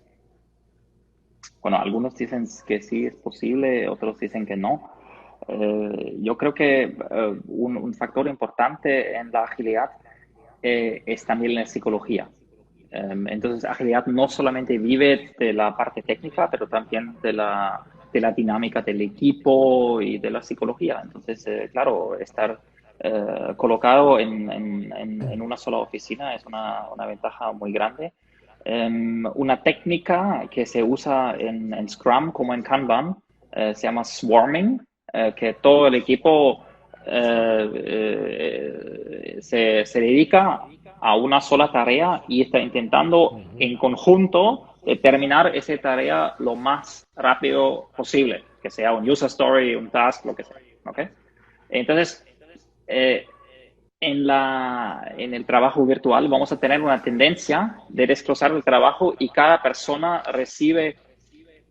[SPEAKER 6] Bueno, algunos dicen que sí es posible, otros dicen que no. Yo creo que un factor importante en la agilidad es también la psicología. Entonces, agilidad no solamente vive de la parte técnica, pero también de la dinámica del equipo y de la psicología. Entonces, claro, estar colocado en una sola oficina es una ventaja muy grande. Una técnica que se usa en Scrum como en Kanban se llama swarming, que todo el equipo se dedica a una sola tarea y está intentando en conjunto terminar esa tarea lo más rápido posible, que sea un user story, un task, lo que sea. ¿Okay? Entonces, en el trabajo virtual vamos a tener una tendencia de desglosar el trabajo y cada persona recibe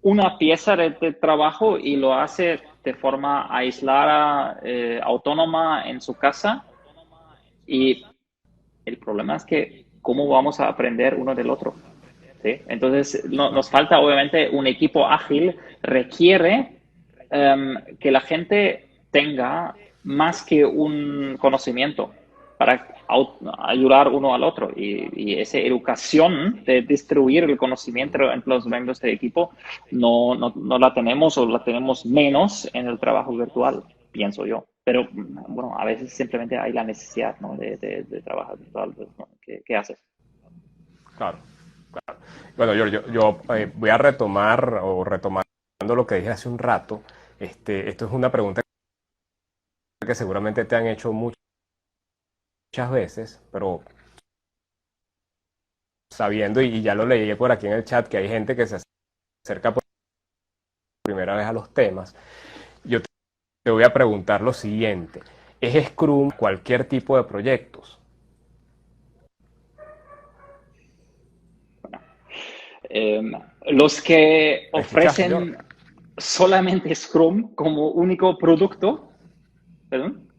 [SPEAKER 6] una pieza de trabajo y lo hace de forma aislada, autónoma en su casa. Y el problema es que, ¿cómo vamos a aprender uno del otro? ¿Sí? Entonces, nos falta obviamente un equipo ágil, requiere que la gente tenga más que un conocimiento para ayudar uno al otro. Y esa educación de distribuir el conocimiento entre los miembros del equipo no la tenemos o la tenemos menos en el trabajo virtual, pienso yo. Pero bueno, a veces simplemente hay la necesidad, ¿no? de trabajar virtual. ¿No? ¿Qué haces?
[SPEAKER 2] Claro, claro. Bueno, yo voy a retomando lo que dije hace un rato. Esto es una pregunta que seguramente te han hecho muchas veces, pero sabiendo, y ya lo leí por aquí en el chat, que hay gente que se acerca por primera vez a los temas. Yo te voy a preguntar lo siguiente. ¿Es Scrum cualquier tipo de proyectos?
[SPEAKER 6] Los que ofrecen solamente Scrum como único producto, ¿perdón?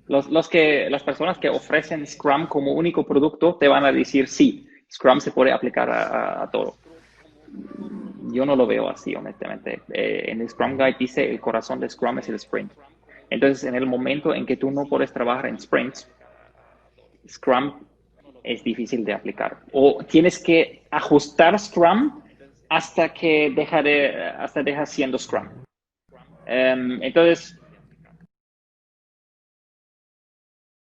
[SPEAKER 6] Las personas que ofrecen Scrum como único producto te van a decir sí, Scrum se puede aplicar a todo. Yo no lo veo así, honestamente. En el Scrum Guide dice el corazón de Scrum es el sprint. Entonces, en el momento en que tú no puedes trabajar en sprints, Scrum es difícil de aplicar. O tienes que ajustar Scrum hasta que deja siendo Scrum. Entonces,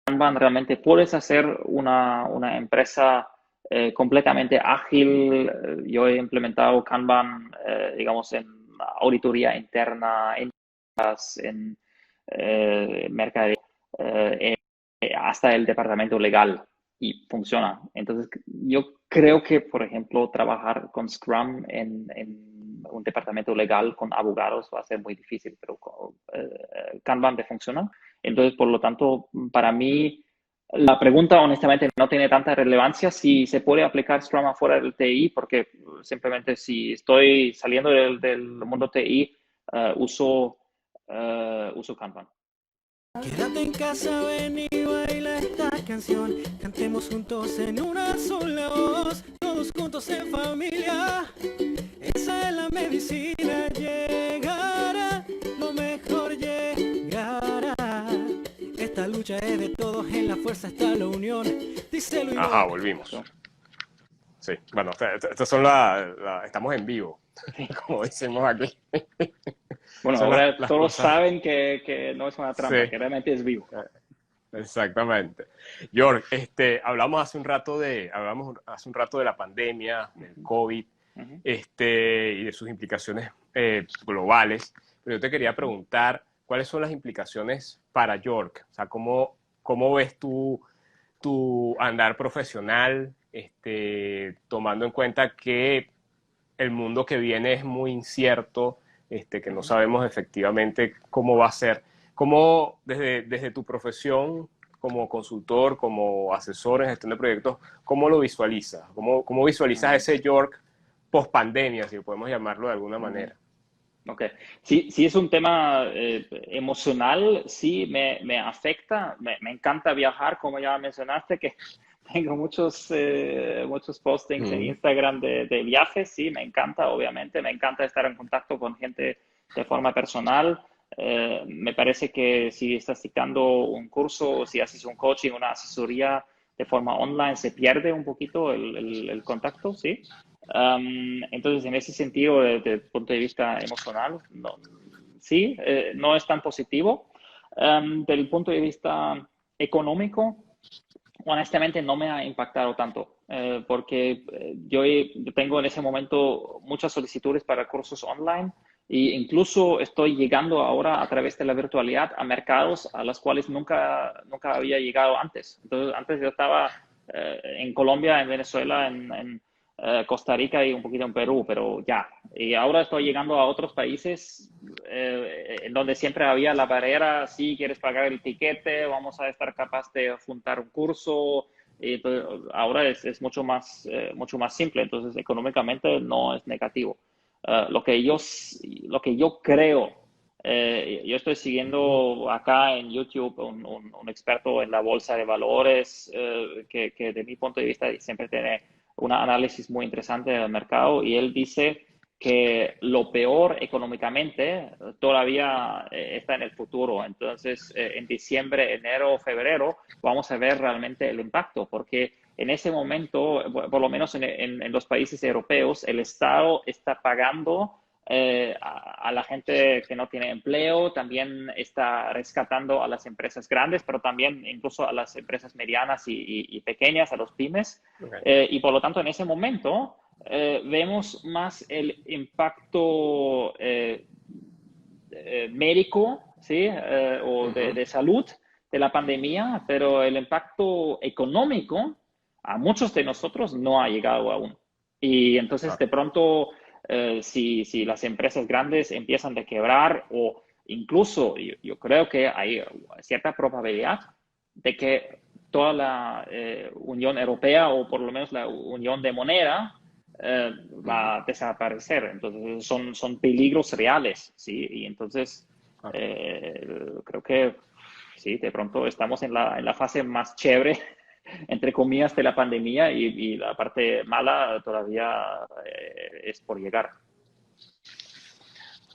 [SPEAKER 6] Kanban realmente puedes hacer una empresa completamente ágil. Yo he implementado Kanban, digamos, en auditoría interna, en mercadeo, hasta el departamento legal y funciona. Entonces, yo creo que, por ejemplo, trabajar con Scrum en un departamento legal con abogados va a ser muy difícil, pero Kanban te funciona. Entonces, por lo tanto, para mí, la pregunta honestamente no tiene tanta relevancia si se puede aplicar Scrum afuera del TI, porque simplemente si estoy saliendo del mundo TI, uso Kanban.
[SPEAKER 5] Quédate en casa, ven y baila esta canción. Cantemos juntos en una sola voz, todos juntos en familia. Esa es la medicina, llegará, lo mejor llegará. Esta lucha es de todos, en la fuerza está la unión. Díselo y
[SPEAKER 2] Ajá, volvimos. Sí, bueno, estos son estamos en vivo, como decimos aquí.
[SPEAKER 6] Bueno,
[SPEAKER 2] son
[SPEAKER 6] ahora
[SPEAKER 2] las
[SPEAKER 6] todos
[SPEAKER 2] cosas.
[SPEAKER 6] saben que no es una trampa,
[SPEAKER 2] Sí.
[SPEAKER 6] que realmente es vivo.
[SPEAKER 2] Exactamente. George, hablamos hace un rato de la pandemia, del COVID, y de sus implicaciones globales, pero yo te quería preguntar, ¿cuáles son las implicaciones para York? O sea, ¿cómo ves tú tu andar profesional, tomando en cuenta que el mundo que viene es muy incierto, que no sabemos efectivamente cómo va a ser. ¿Cómo desde tu profesión como consultor, como asesor en gestión de proyectos, cómo lo visualizas? ¿Cómo visualizas ese York post pandemia, si podemos llamarlo de alguna manera?
[SPEAKER 6] Ok, sí es un tema emocional, sí me afecta, me encanta viajar, como ya mencionaste, que tengo muchos postings en Instagram de viajes, sí, me encanta, obviamente, me encanta estar en contacto con gente de forma personal. Me parece que si estás dictando un curso o si haces un coaching, una asesoría de forma online, se pierde un poquito el contacto, ¿sí? Entonces, en ese sentido, desde el punto de vista emocional, no, sí, no es tan positivo. Desde el punto de vista económico, honestamente no me ha impactado tanto, porque yo tengo en ese momento muchas solicitudes para cursos online e incluso estoy llegando ahora a través de la virtualidad a mercados a los cuales nunca había llegado antes. Entonces, antes yo estaba en Colombia, en Venezuela, en Costa Rica y un poquito en Perú, pero ya. Y ahora estoy llegando a otros países en donde siempre había la barrera, si quieres pagar el tiquete, vamos a estar capaz de juntar un curso. Y entonces, ahora es mucho más simple, entonces económicamente no es negativo. Lo que yo creo, yo estoy siguiendo acá en YouTube un experto en la bolsa de valores que de mi punto de vista siempre tiene un análisis muy interesante del mercado y él dice que lo peor económicamente todavía está en el futuro. Entonces, en diciembre, enero, febrero, vamos a ver realmente el impacto, porque en ese momento, por lo menos en los países europeos, el Estado está pagando a la gente que no tiene empleo, también está rescatando a las empresas grandes, pero también incluso a las empresas medianas y pequeñas, a los pymes.
[SPEAKER 2] Okay.
[SPEAKER 6] Y por lo tanto, en ese momento vemos más el impacto médico, ¿sí? O de salud de la pandemia, pero el impacto económico a muchos de nosotros no ha llegado aún. Y entonces, de pronto, si las empresas grandes empiezan a quebrar o incluso yo creo que hay cierta probabilidad de que toda la Unión Europea o por lo menos la Unión de Moneda va a desaparecer. Entonces son peligros reales, ¿sí? Y entonces creo que sí, de pronto estamos en la fase más chévere entre comillas, de la pandemia y la parte mala todavía es por llegar.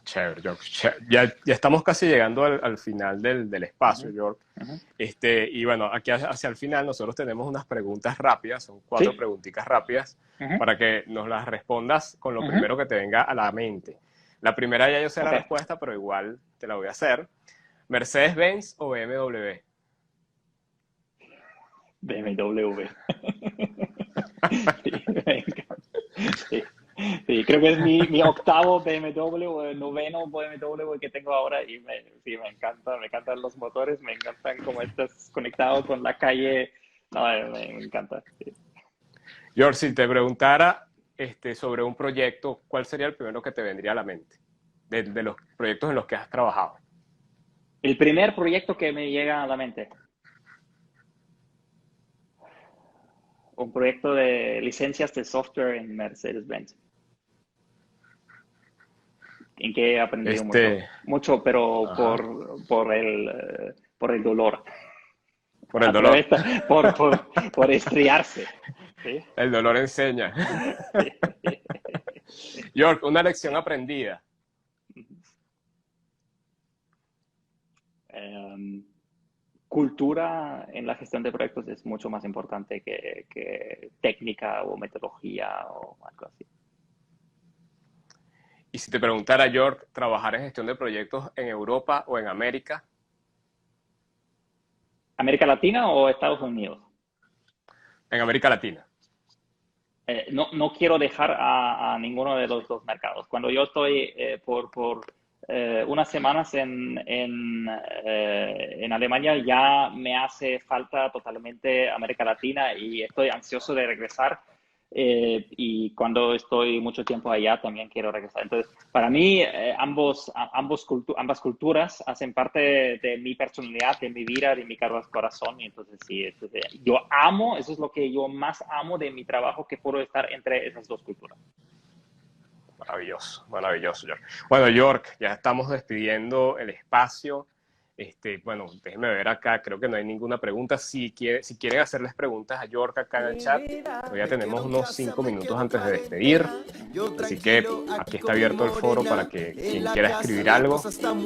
[SPEAKER 2] Chévere, York. Ya estamos casi llegando al final del espacio, York. Y bueno, aquí hacia el final nosotros tenemos unas preguntas rápidas, son 4 preguntitas rápidas, para que nos las respondas con lo primero que te venga a la mente. La primera ya yo sé la respuesta, pero igual te la voy a hacer. ¿Mercedes-Benz o BMW?
[SPEAKER 6] BMW. Sí, creo que es mi octavo BMW o el noveno BMW que tengo ahora y me encantan los motores, me encantan cómo estás conectado con la calle, no, me encanta. Sí.
[SPEAKER 2] George, si te preguntara sobre un proyecto, ¿cuál sería el primero que te vendría a la mente de los proyectos en los que has trabajado?
[SPEAKER 6] El primer proyecto que me llega a la mente. Un proyecto de licencias de software en Mercedes-Benz. En que he aprendido mucho, pero por el dolor.
[SPEAKER 2] Por el dolor.
[SPEAKER 6] Por estrellarse. ¿Sí?
[SPEAKER 2] El dolor enseña. York, una lección aprendida.
[SPEAKER 6] Cultura en la gestión de proyectos es mucho más importante que técnica o metodología o algo así.
[SPEAKER 2] Y si te preguntara, York, ¿trabajar en gestión de proyectos en Europa o en América?
[SPEAKER 6] ¿América Latina o Estados Unidos?
[SPEAKER 2] En América Latina.
[SPEAKER 6] No quiero dejar a ninguno de los dos mercados. Cuando yo estoy por unas semanas en Alemania, ya me hace falta totalmente América Latina y estoy ansioso de regresar. y cuando estoy mucho tiempo allá también quiero regresar. Entonces, para mí, ambas culturas hacen parte de mi personalidad, de mi vida, de mi corazón. Y entonces, sí, yo amo, eso es lo que yo más amo de mi trabajo, que puedo estar entre esas dos culturas.
[SPEAKER 2] Maravilloso, maravilloso, York. Bueno, York, ya estamos despidiendo el espacio. Bueno, déjenme ver acá, creo que no hay ninguna pregunta. Si quieren hacerles preguntas a York acá en el chat, todavía tenemos unos 5 minutos antes de despedir. Así que aquí está abierto el foro para que quien quiera escribir algo. Vamos a ver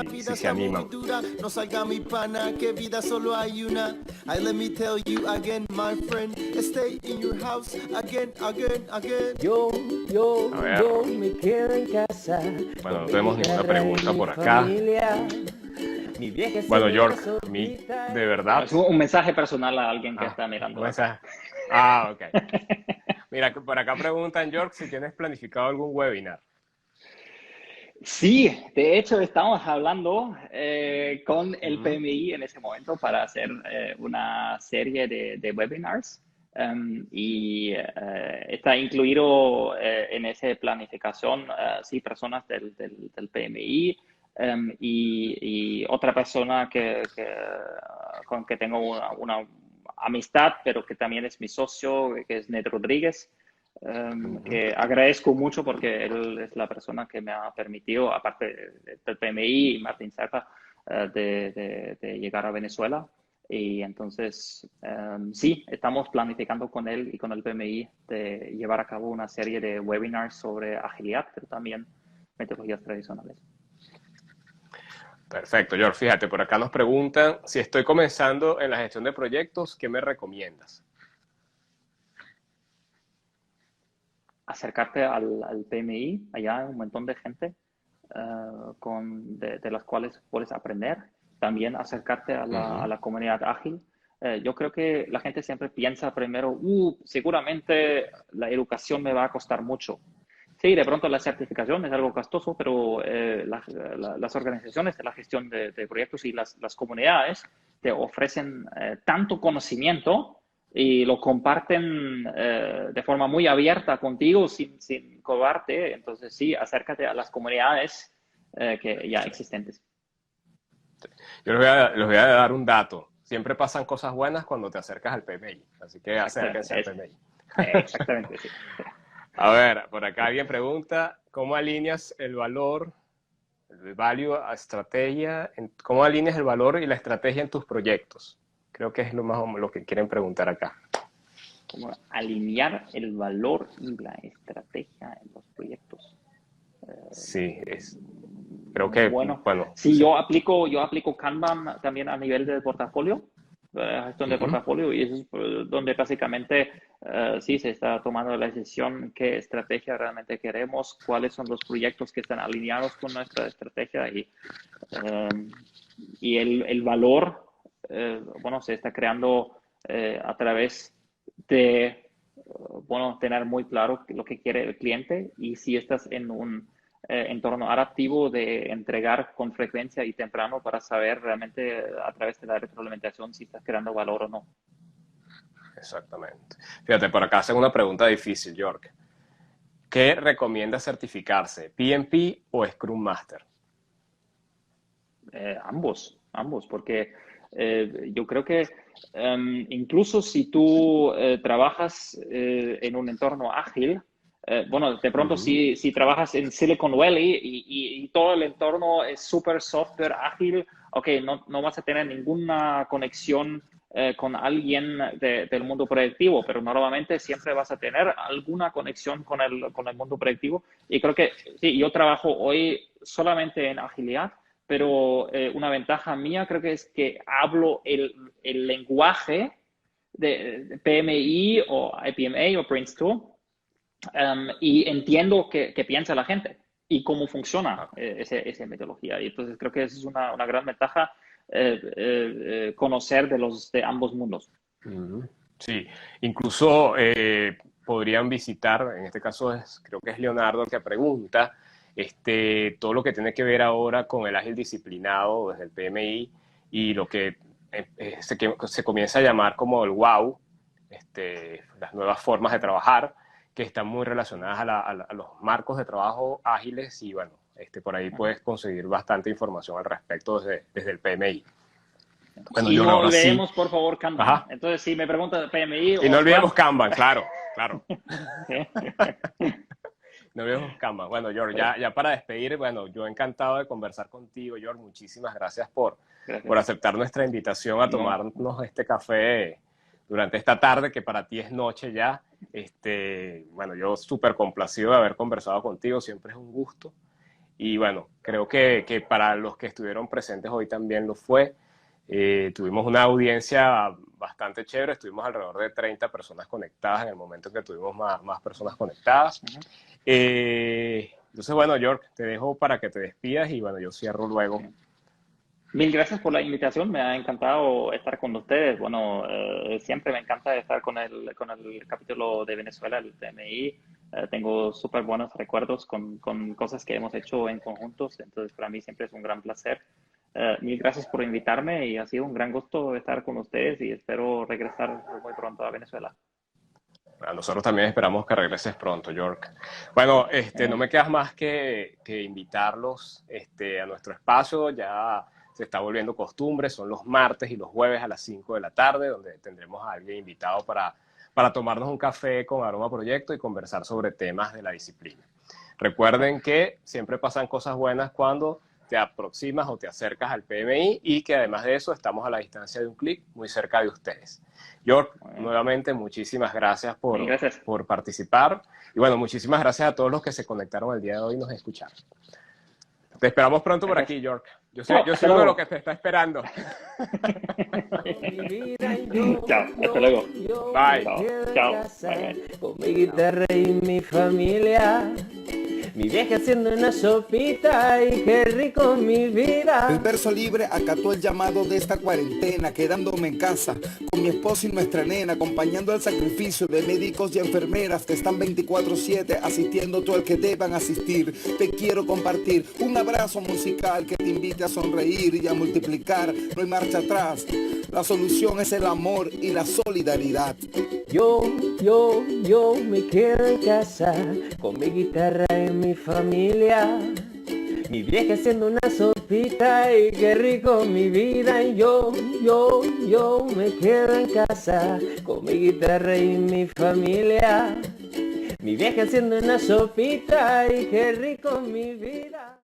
[SPEAKER 2] si se animan.
[SPEAKER 7] No salga mi pana, que vida solo hay una. Let me tell you again, my friend. Stay in your house again.
[SPEAKER 1] Yo me quedo en casa.
[SPEAKER 2] Bueno, no tenemos ninguna pregunta por acá. Bueno, York, a mí, de verdad.
[SPEAKER 6] Es un mensaje personal a alguien que está mirando.
[SPEAKER 2] Ok. Mira, por acá preguntan, York, si tienes planificado algún webinar.
[SPEAKER 6] Sí, de hecho estamos hablando con el PMI en ese momento para hacer una serie de webinars. Y está incluido en esa planificación, sí, personas del PMI y otra persona con que tengo una amistad, pero que también es mi socio, que es Ned Rodríguez, que agradezco mucho porque él es la persona que me ha permitido, aparte del PMI y Martín Serpa, de llegar a Venezuela. Y entonces, sí, estamos planificando con él y con el PMI de llevar a cabo una serie de webinars sobre agilidad, pero también metodologías tradicionales.
[SPEAKER 2] Perfecto, George. Fíjate, por acá nos preguntan, si estoy comenzando en la gestión de proyectos, ¿qué me recomiendas?
[SPEAKER 6] Acercarte al PMI, allá hay un montón de gente de las cuales puedes aprender. También acercarte a la comunidad ágil. Yo creo que la gente siempre piensa primero, seguramente la educación me va a costar mucho. Sí, de pronto la certificación es algo costoso, pero las organizaciones de la gestión de proyectos y las comunidades te ofrecen tanto conocimiento y lo comparten de forma muy abierta contigo sin cobrarte. Entonces, sí, acércate a las comunidades que ya existentes.
[SPEAKER 2] Yo les voy a dar un dato. Siempre pasan cosas buenas cuando te acercas al PMI. Así que acérquense al PMI.
[SPEAKER 6] Exactamente, sí.
[SPEAKER 2] A ver, por acá alguien pregunta, ¿cómo alineas el valor, el value a estrategia? ¿Cómo alineas el valor y la estrategia en tus proyectos? Creo que es lo que quieren preguntar acá.
[SPEAKER 6] ¿Cómo alinear el valor y la estrategia en los proyectos?
[SPEAKER 2] Sí, creo que, bueno
[SPEAKER 6] sí,
[SPEAKER 2] sí.
[SPEAKER 6] yo aplico Kanban también a nivel de portafolio, gestión de portafolio, y eso es donde básicamente sí se está tomando la decisión qué estrategia realmente queremos, cuáles son los proyectos que están alineados con nuestra estrategia y el valor, se está creando a través de, tener muy claro lo que quiere el cliente, y si estás en un entorno adaptivo de entregar con frecuencia y temprano para saber realmente a través de la retroalimentación si estás creando valor o no.
[SPEAKER 2] Exactamente. Fíjate, por acá hacen una pregunta difícil, York. ¿Qué recomienda certificarse? ¿PMP o Scrum Master?
[SPEAKER 6] Ambos, porque yo creo que incluso si tú trabajas en un entorno ágil, de pronto si trabajas en Silicon Valley y todo el entorno es súper software ágil, no vas a tener ninguna conexión con alguien del mundo proyectivo, pero normalmente siempre vas a tener alguna conexión con el mundo proyectivo. Y creo que sí, yo trabajo hoy solamente en agilidad, pero una ventaja mía creo que es que hablo el lenguaje de PMI o IPMA o Prince2, y entiendo qué piensa la gente y cómo funciona esa metodología. Y entonces creo que esa es una gran ventaja, conocer de ambos mundos.
[SPEAKER 2] Sí, incluso podrían visitar, en este caso creo que es Leonardo el que pregunta, todo lo que tiene que ver ahora con el ágil disciplinado desde el PMI y lo que se comienza a llamar como el wow, las nuevas formas de trabajar, que están muy relacionadas a los marcos de trabajo ágiles y bueno, por ahí puedes conseguir bastante información al respecto desde el PMI. Bueno,
[SPEAKER 6] y
[SPEAKER 2] yo
[SPEAKER 6] no
[SPEAKER 2] ahora sí.
[SPEAKER 6] olvidemos, por favor, Kanban.
[SPEAKER 2] Ajá.
[SPEAKER 6] Entonces, si me preguntas PMI...
[SPEAKER 2] Y no
[SPEAKER 6] o
[SPEAKER 2] olvidemos
[SPEAKER 6] Scrum,
[SPEAKER 2] Kanban, claro. No olvidemos Kanban. Bueno, George, ya para despedir, bueno, yo encantado de conversar contigo, George. Muchísimas gracias por aceptar nuestra invitación a tomarnos este café durante esta tarde, que para ti es noche ya. Bueno, yo súper complacido de haber conversado contigo, siempre es un gusto. Y bueno, creo que para los que estuvieron presentes hoy también lo fue. Tuvimos una audiencia bastante chévere, estuvimos alrededor de 30 personas conectadas en el momento en que tuvimos más personas conectadas. Entonces, bueno, George, te dejo para que te despidas y bueno, yo cierro luego.
[SPEAKER 6] Mil gracias por la invitación, me ha encantado estar con ustedes. Bueno, siempre me encanta estar con el capítulo de Venezuela, el PMI. Tengo súper buenos recuerdos con cosas que hemos hecho en conjuntos, entonces para mí siempre es un gran placer. Mil gracias por invitarme y ha sido un gran gusto estar con ustedes y espero regresar muy pronto a Venezuela.
[SPEAKER 2] A nosotros también esperamos que regreses pronto, York. Bueno, no me queda más que invitarlos a nuestro espacio. Ya se está volviendo costumbre, son los martes y los jueves a las 5 de la tarde, donde tendremos a alguien invitado para tomarnos un café con Aroma Proyecto y conversar sobre temas de la disciplina. Recuerden que siempre pasan cosas buenas cuando te aproximas o te acercas al PMI y que además de eso estamos a la distancia de un clic muy cerca de ustedes. York, nuevamente muchísimas gracias por participar y bueno, muchísimas gracias a todos los que se conectaron el día de hoy y nos escucharon. Te esperamos pronto por aquí, York. Yo soy uno de los que te está esperando.
[SPEAKER 6] Chao, hasta luego.
[SPEAKER 2] Bye.
[SPEAKER 6] Chao.
[SPEAKER 1] Con mi guitarra y mi familia. Mi vieja haciendo una sopita y qué rico mi vida.
[SPEAKER 3] El verso libre acató el llamado de esta cuarentena, quedándome en casa con mi esposa y nuestra nena, acompañando el sacrificio de médicos y enfermeras que están 24/7 asistiendo todo el que deban asistir. Te quiero compartir un abrazo musical que te invite a sonreír y a multiplicar. No hay marcha atrás. La solución es el amor y la solidaridad.
[SPEAKER 1] Yo me quedo en casa con mi guitarra y mi familia. Mi vieja haciendo una sopita y qué rico mi vida. Y yo me quedo en casa con mi guitarra y mi familia. Mi vieja haciendo una sopita y qué rico mi vida.